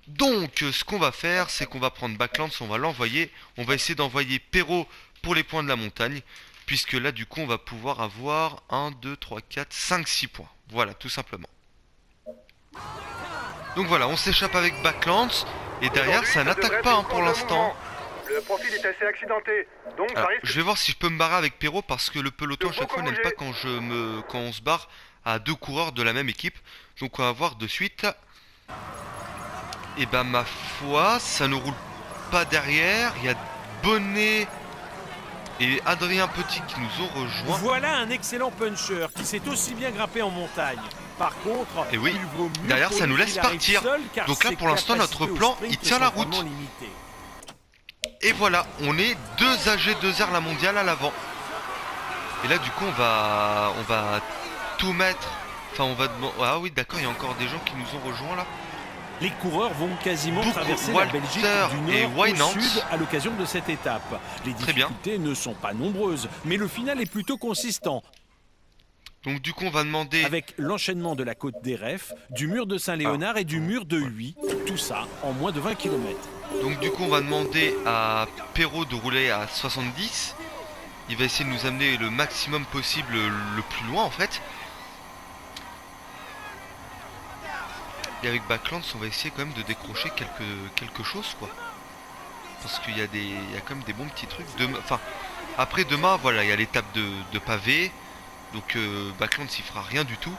[SPEAKER 1] Donc, ce qu'on va faire, c'est qu'on va prendre Backlands, on va l'envoyer. On va essayer d'envoyer Perrault pour les points de la montagne. Puisque là, du coup, on va pouvoir avoir 1, 2, 3, 4, 5, 6 points. Voilà, tout simplement. Donc voilà, on s'échappe avec Backlands. Et derrière, ça n'attaque pas pour l'instant.
[SPEAKER 3] Le profil est assez accidenté, donc ça risque...
[SPEAKER 1] Je vais voir si je peux me barrer avec Perrault parce que le peloton à chaque fois n'aime pas quand on se barre à deux coureurs de la même équipe. Donc on va voir de suite. Et bah ma foi, ça ne roule pas derrière. Il y a Bonnet et Adrien Petit qui nous ont rejoints.
[SPEAKER 2] Voilà un excellent puncher qui s'est aussi bien grimpé en montagne. Par contre,
[SPEAKER 1] et oui,
[SPEAKER 2] il vaut mieux
[SPEAKER 1] derrière ça nous laisse partir.
[SPEAKER 2] Seul,
[SPEAKER 1] donc là pour l'instant notre plan il tient la route. Et voilà, on est 2 AG 2R la mondiale à l'avant. Et là du coup on va tout mettre. Enfin on va demander. Ah oui d'accord, il y a encore des gens qui nous ont rejoints là.
[SPEAKER 2] Les coureurs vont quasiment traverser la Belgique du nord au sud à l'occasion de cette étape. Les difficultés ne sont pas nombreuses, mais le final est plutôt consistant.
[SPEAKER 1] Donc du coup on va demander...
[SPEAKER 2] Avec l'enchaînement de la côte des Refs, du mur de Saint-Léonard et du mur de Huy, tout ça en moins de 20 km.
[SPEAKER 1] Donc du coup on va demander à Perrault de rouler à 70. Il va essayer de nous amener le maximum possible le plus loin en fait. Et avec Backlands on va essayer quand même de décrocher quelque chose quoi. Parce qu'il y a quand même des bons petits trucs. Après demain voilà, il y a l'étape de pavé. Donc Backlands il fera rien du tout.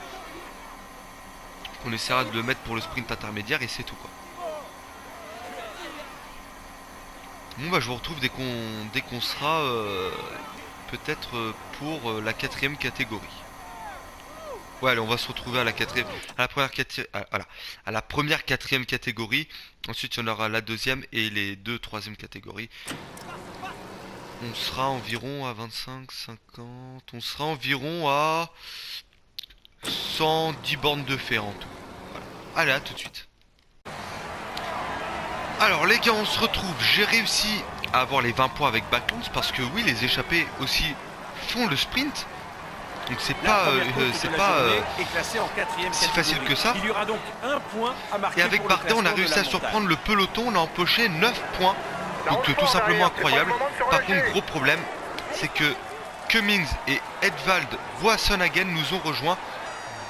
[SPEAKER 1] On essaiera de le mettre pour le sprint intermédiaire et c'est tout quoi. Bon bah je vous retrouve dès qu'on sera peut-être pour la 4ème catégorie. Ouais allez, on va se retrouver à la 4ème, à la première 4ème catégorie. Ensuite il y en aura la 2ème et les 2 3ème catégories. On sera environ à 25, 50... On sera environ à 110 bornes de fer en tout. Voilà. Allez, à tout de suite. Alors les gars, on se retrouve. J'ai réussi à avoir les 20 points avec Backlands parce que oui, les échappés aussi font le sprint. Donc c'est
[SPEAKER 2] La
[SPEAKER 1] pas,
[SPEAKER 2] première course
[SPEAKER 1] c'est
[SPEAKER 2] de la
[SPEAKER 1] pas
[SPEAKER 2] journée est classée en 4e
[SPEAKER 1] si
[SPEAKER 2] catégorie.
[SPEAKER 1] facile que ça.
[SPEAKER 2] Il y aura donc un point à marquer
[SPEAKER 1] Et avec
[SPEAKER 2] pour le
[SPEAKER 1] Bardet, on a
[SPEAKER 2] classement de
[SPEAKER 1] réussi
[SPEAKER 2] la
[SPEAKER 1] à
[SPEAKER 2] montagne.
[SPEAKER 1] surprendre le peloton, on a empoché 9 points.
[SPEAKER 3] Ça
[SPEAKER 1] Donc
[SPEAKER 3] roule
[SPEAKER 1] tout
[SPEAKER 3] fort
[SPEAKER 1] simplement
[SPEAKER 3] derrière, c'est pas
[SPEAKER 1] incroyable.
[SPEAKER 3] le moment de se
[SPEAKER 1] Par
[SPEAKER 3] relâcher.
[SPEAKER 1] contre, gros problème, c'est que Cummings et Edvald Boasson-Hagen nous ont rejoints.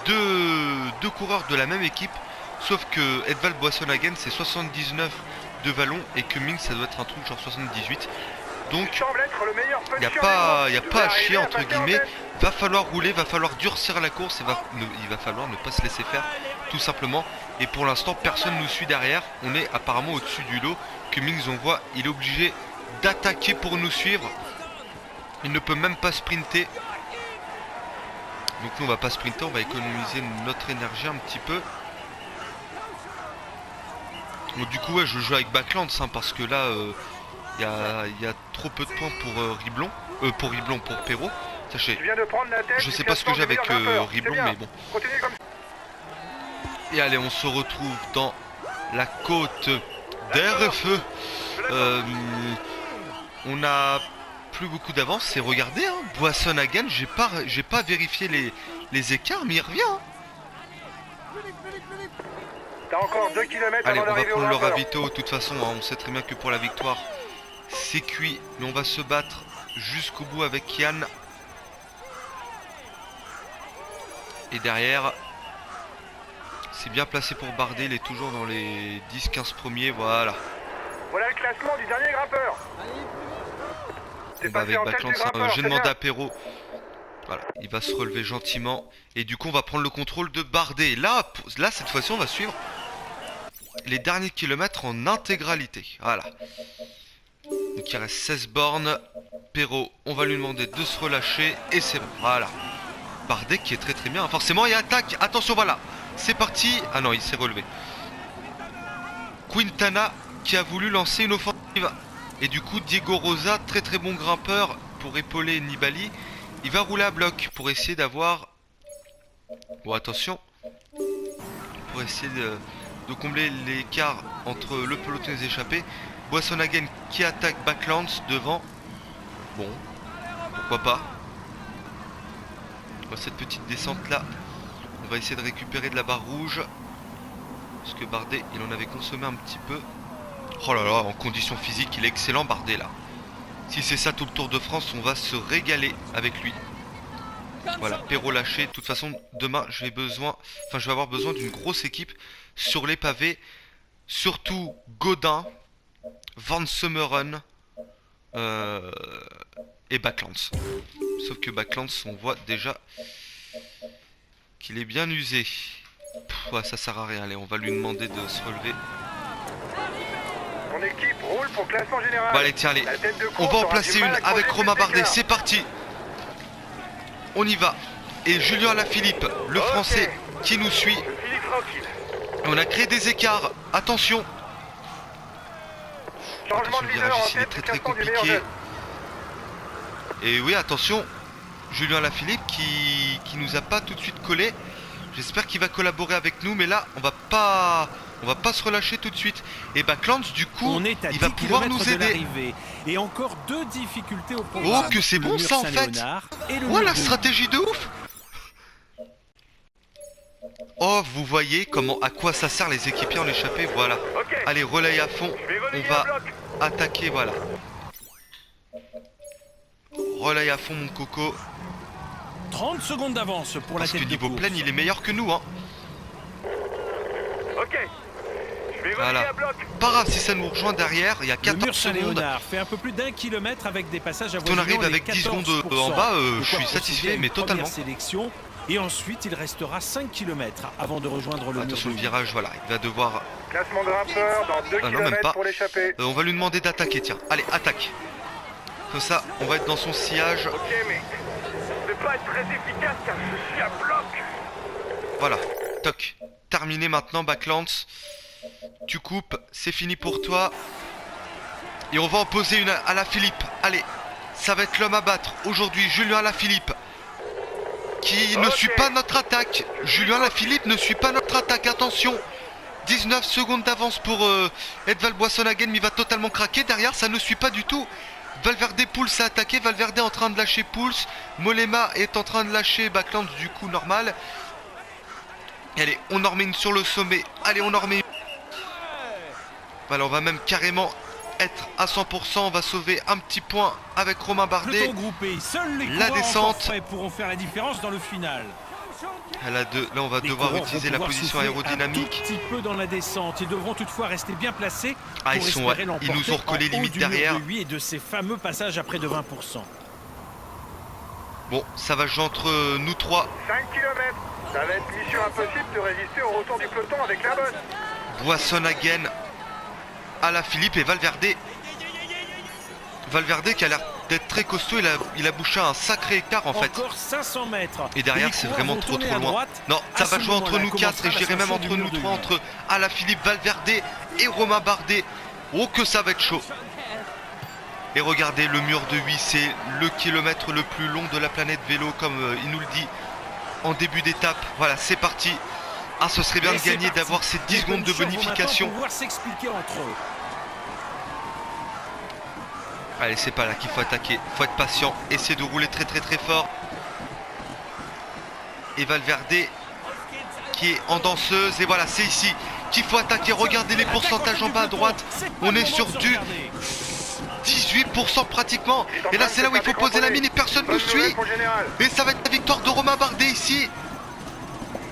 [SPEAKER 1] Deux coureurs de la même équipe. Sauf que Edvald Boasson-Hagen c'est 79 de vallon et Cummings ça doit être un truc genre 78. Donc
[SPEAKER 3] Il semble être le meilleur
[SPEAKER 1] il n'y a
[SPEAKER 3] puncher
[SPEAKER 1] pas,
[SPEAKER 3] du
[SPEAKER 1] y a
[SPEAKER 3] groupe.
[SPEAKER 1] pas à
[SPEAKER 3] Vous
[SPEAKER 1] chier
[SPEAKER 3] arrivez
[SPEAKER 1] entre
[SPEAKER 3] passer en
[SPEAKER 1] guillemets.
[SPEAKER 3] tête.
[SPEAKER 1] Va falloir rouler, va falloir durcir la course et il va falloir ne pas se laisser faire tout simplement. Et pour l'instant personne nous suit derrière. On est apparemment au-dessus du lot. Cummings on voit il est obligé d'attaquer pour nous suivre. Il ne peut même pas sprinter. Donc nous on va pas sprinter, on va économiser notre énergie un petit peu. Donc du coup ouais, je joue avec Backlands hein, parce que là il y a trop peu de points pour Riblon, pour Perrault. Sachez,
[SPEAKER 3] Tu viens de prendre la tête
[SPEAKER 1] je
[SPEAKER 3] du
[SPEAKER 1] sais pas ce que
[SPEAKER 3] classement
[SPEAKER 1] j'ai
[SPEAKER 3] des
[SPEAKER 1] avec
[SPEAKER 3] meilleurs grimpeurs.
[SPEAKER 1] Riblon
[SPEAKER 3] C'est bien.
[SPEAKER 1] mais bon.
[SPEAKER 3] Continue comme ça.
[SPEAKER 1] Et allez on se retrouve dans la côte d'RFE. On a plus beaucoup d'avance et regardez hein, Boasson-Hagen, j'ai pas vérifié les écarts mais il revient hein.
[SPEAKER 3] T'as encore 2 km
[SPEAKER 1] Allez,
[SPEAKER 3] avant
[SPEAKER 1] on va
[SPEAKER 3] d'arriver au
[SPEAKER 1] prendre le
[SPEAKER 3] grimpeur.
[SPEAKER 1] ravito. De toute façon, hein, on sait très bien que pour la victoire, c'est cuit. Mais on va se battre jusqu'au bout avec Yann. Et derrière, c'est bien placé pour Bardet. Il est toujours dans les 10-15 premiers. Voilà.
[SPEAKER 3] Voilà le classement du dernier grimpeur.
[SPEAKER 1] On
[SPEAKER 3] T'es
[SPEAKER 1] va
[SPEAKER 3] passé
[SPEAKER 1] avec
[SPEAKER 3] en tête
[SPEAKER 1] Backlands.
[SPEAKER 3] du grimpeur,
[SPEAKER 1] J'ai
[SPEAKER 3] c'est
[SPEAKER 1] demandé
[SPEAKER 3] bien.
[SPEAKER 1] à Perrault. Voilà, il va se relever gentiment. Et du coup, on va prendre le contrôle de Bardet. Là, cette fois-ci, on va suivre les derniers kilomètres en intégralité. Voilà. Donc il reste 16 bornes. Perrault, on va lui demander de se relâcher. Et c'est bon, voilà. Bardet qui est très très bien. Forcément, il attaque. Attention, voilà. C'est parti. Ah non, il s'est relevé. Quintana qui a voulu lancer une offensive. Et du coup, Diego Rosa, très très bon grimpeur pour épauler Nibali. Il va rouler à bloc pour essayer d'avoir... Bon, attention. Pour essayer de combler l'écart entre le peloton et les échappés. Boasson-Hagen qui attaque Backlands devant. Bon, pourquoi pas. Cette petite descente là, on va essayer de récupérer de la barre rouge. Parce que Bardet, il en avait consommé un petit peu. Oh là là, en condition physique, il est excellent Bardet là. Si c'est ça tout le Tour de France, on va se régaler avec lui. Voilà, Perrault lâché. De toute façon, demain, je vais avoir besoin d'une grosse équipe sur les pavés. Surtout Godin, Van Summeren et Backlands. Sauf que Backlands, on voit déjà qu'il est bien usé. Pff, ouais, ça sert à rien. Allez, on va lui demander de se relever.
[SPEAKER 3] Ton équipe roule pour classement général.
[SPEAKER 1] Bon, allez, tiens, allez.
[SPEAKER 3] La tête de
[SPEAKER 1] On
[SPEAKER 3] course
[SPEAKER 1] va en
[SPEAKER 3] aura
[SPEAKER 1] placer
[SPEAKER 3] du
[SPEAKER 1] une
[SPEAKER 3] mal à
[SPEAKER 1] avec
[SPEAKER 3] creuser
[SPEAKER 1] Romain
[SPEAKER 3] cet
[SPEAKER 1] Bardet.
[SPEAKER 3] écart.
[SPEAKER 1] C'est parti. On y va. Et Julien Alaphilippe, le
[SPEAKER 3] Ok.
[SPEAKER 1] français, qui nous suit.
[SPEAKER 3] Je finis tranquille.
[SPEAKER 1] On a créé des écarts. Attention.
[SPEAKER 3] Changement
[SPEAKER 1] Attention,
[SPEAKER 3] de
[SPEAKER 1] le
[SPEAKER 3] leader
[SPEAKER 1] virage
[SPEAKER 3] en
[SPEAKER 1] ici, il est
[SPEAKER 3] tête
[SPEAKER 1] très
[SPEAKER 3] du
[SPEAKER 1] très
[SPEAKER 3] classement du meilleur
[SPEAKER 1] compliqué.
[SPEAKER 3] jeune.
[SPEAKER 1] Et oui, attention. Julien Alaphilippe qui nous a pas tout de suite collé. J'espère qu'il va collaborer avec nous. Mais là, on va pas se relâcher tout de suite. Et Backlands, du coup,
[SPEAKER 2] On est à
[SPEAKER 1] il va
[SPEAKER 2] 10
[SPEAKER 1] pouvoir
[SPEAKER 2] km
[SPEAKER 1] nous
[SPEAKER 2] de
[SPEAKER 1] aider.
[SPEAKER 2] l'arrivée. Et encore 2 difficultés au programme.
[SPEAKER 1] Oh, que c'est
[SPEAKER 2] Le
[SPEAKER 1] bon
[SPEAKER 2] mur
[SPEAKER 1] ça en fait.
[SPEAKER 2] Saint-Léonard et le
[SPEAKER 1] Oh, la
[SPEAKER 2] mur
[SPEAKER 1] stratégie de ouf. Oh, vous voyez à quoi ça sert les équipiers en échappée. Voilà.
[SPEAKER 3] Ok.
[SPEAKER 1] Allez, relais à fond.
[SPEAKER 3] Je vais
[SPEAKER 1] On
[SPEAKER 3] relayer
[SPEAKER 1] va
[SPEAKER 3] un bloc.
[SPEAKER 1] attaquer, voilà. Relais à fond, mon coco.
[SPEAKER 2] 30 secondes d'avance pour
[SPEAKER 1] Parce
[SPEAKER 2] la
[SPEAKER 1] que
[SPEAKER 2] tête de
[SPEAKER 1] niveau
[SPEAKER 2] course.
[SPEAKER 1] pleine, il est meilleur que nous, hein.
[SPEAKER 3] Ok. Je vais relayer
[SPEAKER 1] Voilà.
[SPEAKER 3] un bloc.
[SPEAKER 1] Pas grave si ça nous rejoint derrière. Il y a
[SPEAKER 2] Le
[SPEAKER 1] 14
[SPEAKER 2] mur
[SPEAKER 1] secondes.
[SPEAKER 2] Saint-Léonard fait un peu plus d'1 kilomètre avec des passages à
[SPEAKER 1] Quand on arrive avec 10 secondes en bas, je suis satisfait, mais totalement.
[SPEAKER 2] Sélection. Et ensuite, il restera 5 km avant de rejoindre le
[SPEAKER 1] Attention, le
[SPEAKER 2] mur.
[SPEAKER 1] virage, voilà. Il va devoir...
[SPEAKER 3] Classement grimpeur dans 2
[SPEAKER 1] Ah non, même pas.
[SPEAKER 3] km pour l'échapper.
[SPEAKER 1] on va lui demander d'attaquer, tiens. Allez, attaque. Comme ça, on va être dans son sillage.
[SPEAKER 3] Ok, mais je vais pas être très efficace car je suis à bloc.
[SPEAKER 1] Voilà, toc. Terminé maintenant, Backlands. Tu coupes, c'est fini pour toi. Et on va en poser une à Alaphilippe. Allez, ça va être l'homme à battre. Aujourd'hui, Julien Alaphilippe. Qui ne
[SPEAKER 3] Ok.
[SPEAKER 1] suit pas notre attaque. Julien Alaphilippe ne suit pas notre attaque. Attention. 19 secondes d'avance pour Edvald Boasson-Hagen. Mais il va totalement craquer. Derrière, ça ne suit pas du tout. Valverde, Pouls a attaqué. Valverde est en train de lâcher Pouls. Mollema est en train de lâcher Backlands du coup normal. Allez, on en remet une sur le sommet. Allez, on en remet une. Voilà, on va même carrément être à 100%. On va sauver un petit point avec Romain Bardet.
[SPEAKER 2] Peloton groupé, seuls les
[SPEAKER 1] La
[SPEAKER 2] coureurs
[SPEAKER 1] descente.
[SPEAKER 2] encore frais pourront faire la différence dans le final.
[SPEAKER 1] Là, on va
[SPEAKER 2] Les
[SPEAKER 1] devoir
[SPEAKER 2] coureurs
[SPEAKER 1] utiliser
[SPEAKER 2] vont
[SPEAKER 1] la
[SPEAKER 2] pouvoir
[SPEAKER 1] position
[SPEAKER 2] souffler
[SPEAKER 1] aérodynamique.
[SPEAKER 2] un tout petit peu dans la descente et devront toutefois rester bien placés
[SPEAKER 1] Ah,
[SPEAKER 2] pour
[SPEAKER 1] ils sont,
[SPEAKER 2] espérer
[SPEAKER 1] ils
[SPEAKER 2] l'emporter
[SPEAKER 1] nous ont recollé
[SPEAKER 2] en haut
[SPEAKER 1] limite
[SPEAKER 2] du mur
[SPEAKER 1] derrière.
[SPEAKER 2] de 8 et de ces fameux passages à près de 20%.
[SPEAKER 1] Bon, ça va jouer entre nous trois.
[SPEAKER 3] 5 km. Ça va être mission impossible de résister au retour du peloton avec la bonne.
[SPEAKER 1] Boissonhagen à la Philippe et Valverde. Valverde qui a l'air d'être très costaud, il a bouché un sacré écart en fait.
[SPEAKER 2] Encore 500 mètres.
[SPEAKER 1] Et derrière
[SPEAKER 2] Les
[SPEAKER 1] c'est
[SPEAKER 2] coureurs
[SPEAKER 1] vraiment
[SPEAKER 2] vont
[SPEAKER 1] trop
[SPEAKER 2] tourner
[SPEAKER 1] trop
[SPEAKER 2] à
[SPEAKER 1] loin.
[SPEAKER 2] droite.
[SPEAKER 1] Non, ça
[SPEAKER 2] À
[SPEAKER 1] va
[SPEAKER 2] ce
[SPEAKER 1] jouer entre
[SPEAKER 2] moment-là,
[SPEAKER 1] nous quatre et je dirais même
[SPEAKER 2] l'ascension
[SPEAKER 1] entre
[SPEAKER 2] du
[SPEAKER 1] nous
[SPEAKER 2] mur de
[SPEAKER 1] trois,
[SPEAKER 2] huit.
[SPEAKER 1] entre Alaphilippe, Valverde et Romain Bardet. Oh que ça va être chaud. Et regardez, le mur de 8, c'est le kilomètre le plus long de la planète vélo, comme il nous le dit en début d'étape. Voilà, c'est parti. Ah, ce serait bien
[SPEAKER 2] Et
[SPEAKER 1] de
[SPEAKER 2] c'est
[SPEAKER 1] gagner,
[SPEAKER 2] parti.
[SPEAKER 1] d'avoir ces 10
[SPEAKER 2] Les
[SPEAKER 1] secondes de
[SPEAKER 2] punchers vont maintenant
[SPEAKER 1] bonification.
[SPEAKER 2] pouvoir s'expliquer entre eux.
[SPEAKER 1] Allez, c'est pas là qu'il faut attaquer. Faut être patient. Essayer de rouler très très très fort. Et Valverde qui est en danseuse. Et voilà, c'est ici qu'il faut attaquer. Regardez les pourcentages en bas à droite. On est sur du 18% pratiquement. Et là, c'est là où il faut poser la mine et personne ne nous suit. Et ça va être la victoire de Romain Bardet ici.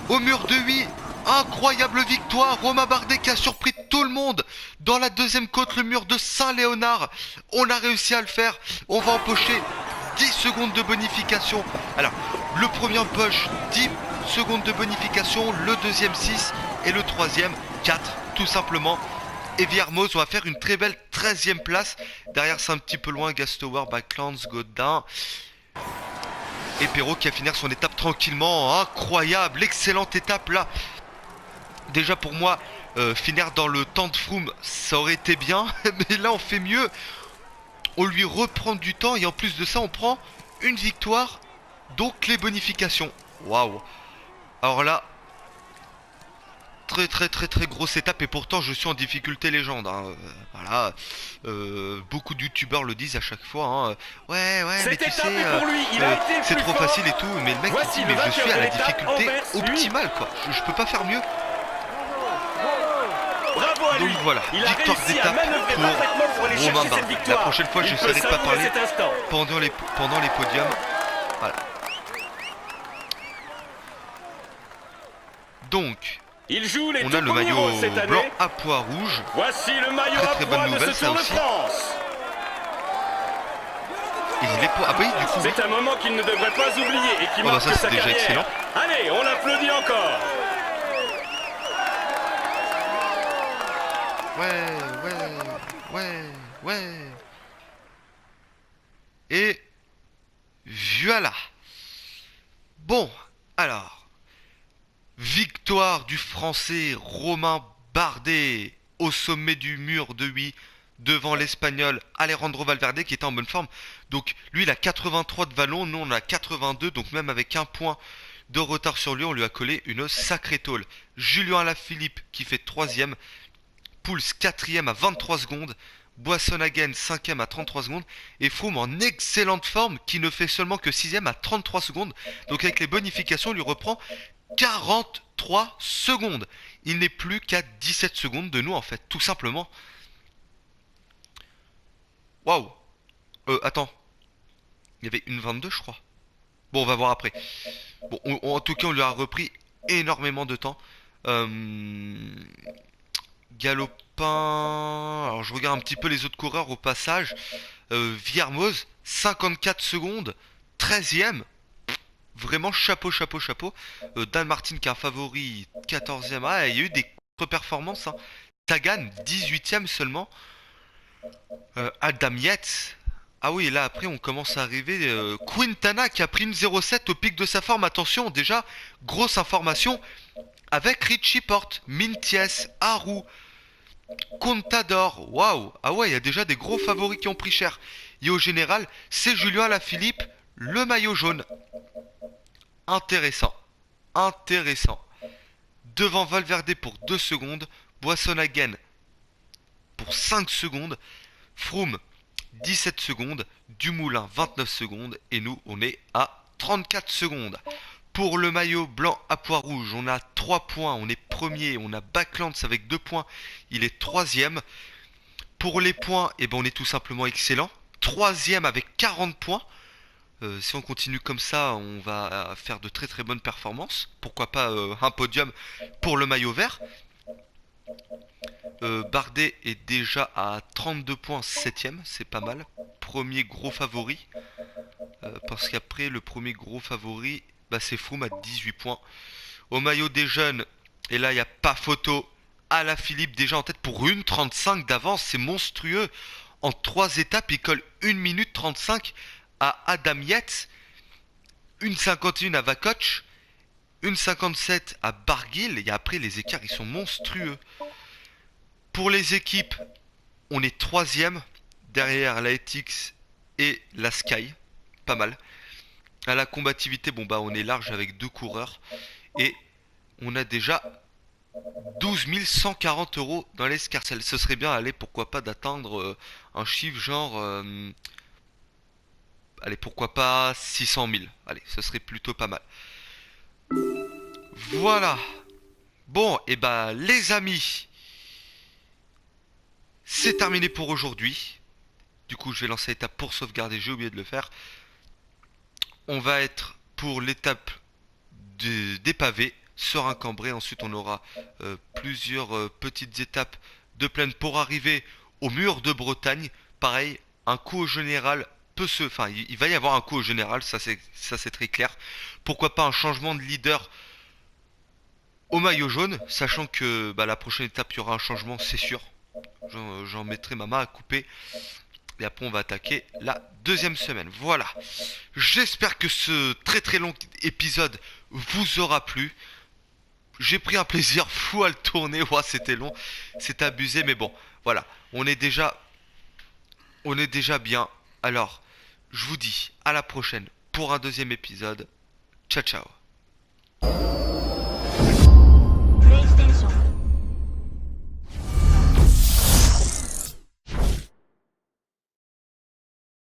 [SPEAKER 1] Au mur de 8. Incroyable victoire. Romain Bardet qui a surpris tout le monde. Dans la deuxième côte, le mur de Saint-Léonard. On a réussi à le faire. On va empocher 10 secondes de bonification. Alors, le premier empoche 10 secondes de bonification. Le deuxième 6. Et le troisième 4. Tout simplement. Et Viermoz, on va faire une très belle 13e place. Derrière, c'est un petit peu loin. Gastower, Backlands, Godin. Et Perrault qui a fini son étape tranquillement. Incroyable, excellente étape là. Déjà pour moi, finir dans le temps de Froome, ça aurait été bien. Mais là, on fait mieux. On lui reprend du temps et en plus de ça, on prend une victoire. Donc les bonifications. Waouh. Alors là, très grosse étape et pourtant je suis en difficulté légende hein. Voilà, beaucoup de youtubeurs le disent à chaque fois hein. Ouais mais tu sais c'est trop facile et tout, mais le mec il dit mais je suis à la difficulté optimale quoi, je peux pas faire mieux.
[SPEAKER 4] Bravo à
[SPEAKER 1] Donc
[SPEAKER 4] lui.
[SPEAKER 1] voilà,
[SPEAKER 4] Il a
[SPEAKER 1] victoire
[SPEAKER 4] réussi à
[SPEAKER 1] d'étape
[SPEAKER 4] manœuvrer
[SPEAKER 1] pour
[SPEAKER 4] parfaitement pour aller
[SPEAKER 1] Romain
[SPEAKER 4] chercher cette
[SPEAKER 1] Bardet.
[SPEAKER 4] victoire.
[SPEAKER 1] La prochaine fois
[SPEAKER 4] Il
[SPEAKER 1] j'essaierai
[SPEAKER 4] peut
[SPEAKER 1] de pas
[SPEAKER 4] savourer
[SPEAKER 1] parler
[SPEAKER 4] cet instant.
[SPEAKER 1] pendant les podiums. Voilà. Donc
[SPEAKER 4] Il joue les
[SPEAKER 1] on
[SPEAKER 4] tout
[SPEAKER 1] a le
[SPEAKER 4] premiers
[SPEAKER 1] maillot
[SPEAKER 4] rôles cette année.
[SPEAKER 1] blanc à pois rouge.
[SPEAKER 4] Voici le maillot
[SPEAKER 1] Très
[SPEAKER 4] à
[SPEAKER 1] bonne
[SPEAKER 4] pois de
[SPEAKER 1] nouvelle,
[SPEAKER 4] ce
[SPEAKER 1] ça
[SPEAKER 4] Tour de
[SPEAKER 1] aussi.
[SPEAKER 4] France.
[SPEAKER 1] Et il est pour... Ah bah oui, du coup.
[SPEAKER 4] C'est un moment qu'il ne devrait pas oublier et qui
[SPEAKER 1] Oh bah
[SPEAKER 4] marque
[SPEAKER 1] ça, c'est
[SPEAKER 4] sa
[SPEAKER 1] déjà
[SPEAKER 4] carrière.
[SPEAKER 1] excellent.
[SPEAKER 4] Allez, on l'applaudit encore.
[SPEAKER 1] Ouais. Et voilà. Bon, alors. Victoire du Français Romain Bardet au sommet du mur de 8 devant l'Espagnol Alejandro Valverde qui était en bonne forme. Donc lui il a 83 de vallon, nous on a 82, donc même avec un point de retard sur lui, on lui a collé une sacrée tôle. Julien Alaphilippe qui fait 3ème, Pouls 4ème à 23 secondes, Boissonhagen 5ème à 33 secondes, et Froome en excellente forme qui ne fait seulement que 6ème à 33 secondes. Donc avec les bonifications, on lui reprend 43 secondes. Il n'est plus qu'à 17 secondes de nous en fait, tout simplement. Waouh. Attends. Il y avait une 22 je crois. Bon, on va voir après. Bon, en tout cas, on lui a repris énormément de temps. Galopin... Alors, je regarde un petit peu les autres coureurs au passage. Viermoz, 54 secondes. 13ème. Vraiment chapeau. Dan Martin qui est un favori, 14ème. Ah, il y a eu des contre-performances. Hein. Sagan, 18ème seulement. Adam Yates. Ah oui, et là après on commence à arriver. Quintana qui a pris une 0,7 au pic de sa forme. Attention, déjà, grosse information. Avec Richie Porte, Minties, Haru, Contador. Waouh. Ah ouais, il y a déjà des gros favoris qui ont pris cher. Et au général, c'est Julien Alaphilippe, le maillot jaune. Intéressant. Devant Valverde pour 2 secondes. Boissonhagen pour 5 secondes. Froome 17 secondes, Dumoulin 29 secondes et nous on est à 34 secondes. Pour le maillot blanc à pois rouge, on a 3 points, on est premier, on a Backlands avec 2 points, il est troisième. Pour les points, eh ben on est tout simplement excellent. Troisième avec 40 points. Si on continue comme ça, on va faire de très très bonnes performances. Pourquoi pas un podium pour le maillot vert. Bardet est déjà à 32 points, 7ème, c'est pas mal. Premier gros favori. Parce qu'après, le premier gros favori, bah, c'est Froome à 18 points. Au maillot des jeunes, et là, il n'y a pas photo. Alaphilippe déjà en tête pour 1,35 d'avance, c'est monstrueux. En 3 étapes, il colle 1 minute 35 à Adam Yates, 1,51 à Vakoch, 1,57 à Barguil. Et après, les écarts, ils sont monstrueux. Pour les équipes, on est troisième derrière la ETX et la Sky. Pas mal. À la combativité, bon bah on est large avec 2 coureurs. Et on a déjà 12 140 € dans l'escarcelle. Ce serait bien, allez, pourquoi pas d'atteindre un chiffre genre... allez, pourquoi pas 600 000. Allez, ce serait plutôt pas mal. Voilà. Bon, et bah les amis, c'est terminé pour aujourd'hui. Du coup, je vais lancer l'étape pour sauvegarder, j'ai oublié de le faire. On va être pour l'étape des pavés. Serein-Cambrai. Ensuite, on aura plusieurs petites étapes de plaine pour arriver au mur de Bretagne. Pareil, un coup au général peut se... Enfin, il va y avoir un coup au général, ça c'est très clair. Pourquoi pas un changement de leader au maillot jaune, sachant que bah, la prochaine étape, il y aura un changement, c'est sûr. J'en mettrai ma main à couper. Et après, on va attaquer la deuxième semaine. Voilà. J'espère que ce très très long épisode vous aura plu. J'ai pris un plaisir fou à le tourner. Ouais, c'était long, c'était abusé, mais bon, voilà. On est déjà bien. Alors, je vous dis à la prochaine pour un deuxième épisode. Ciao, ciao.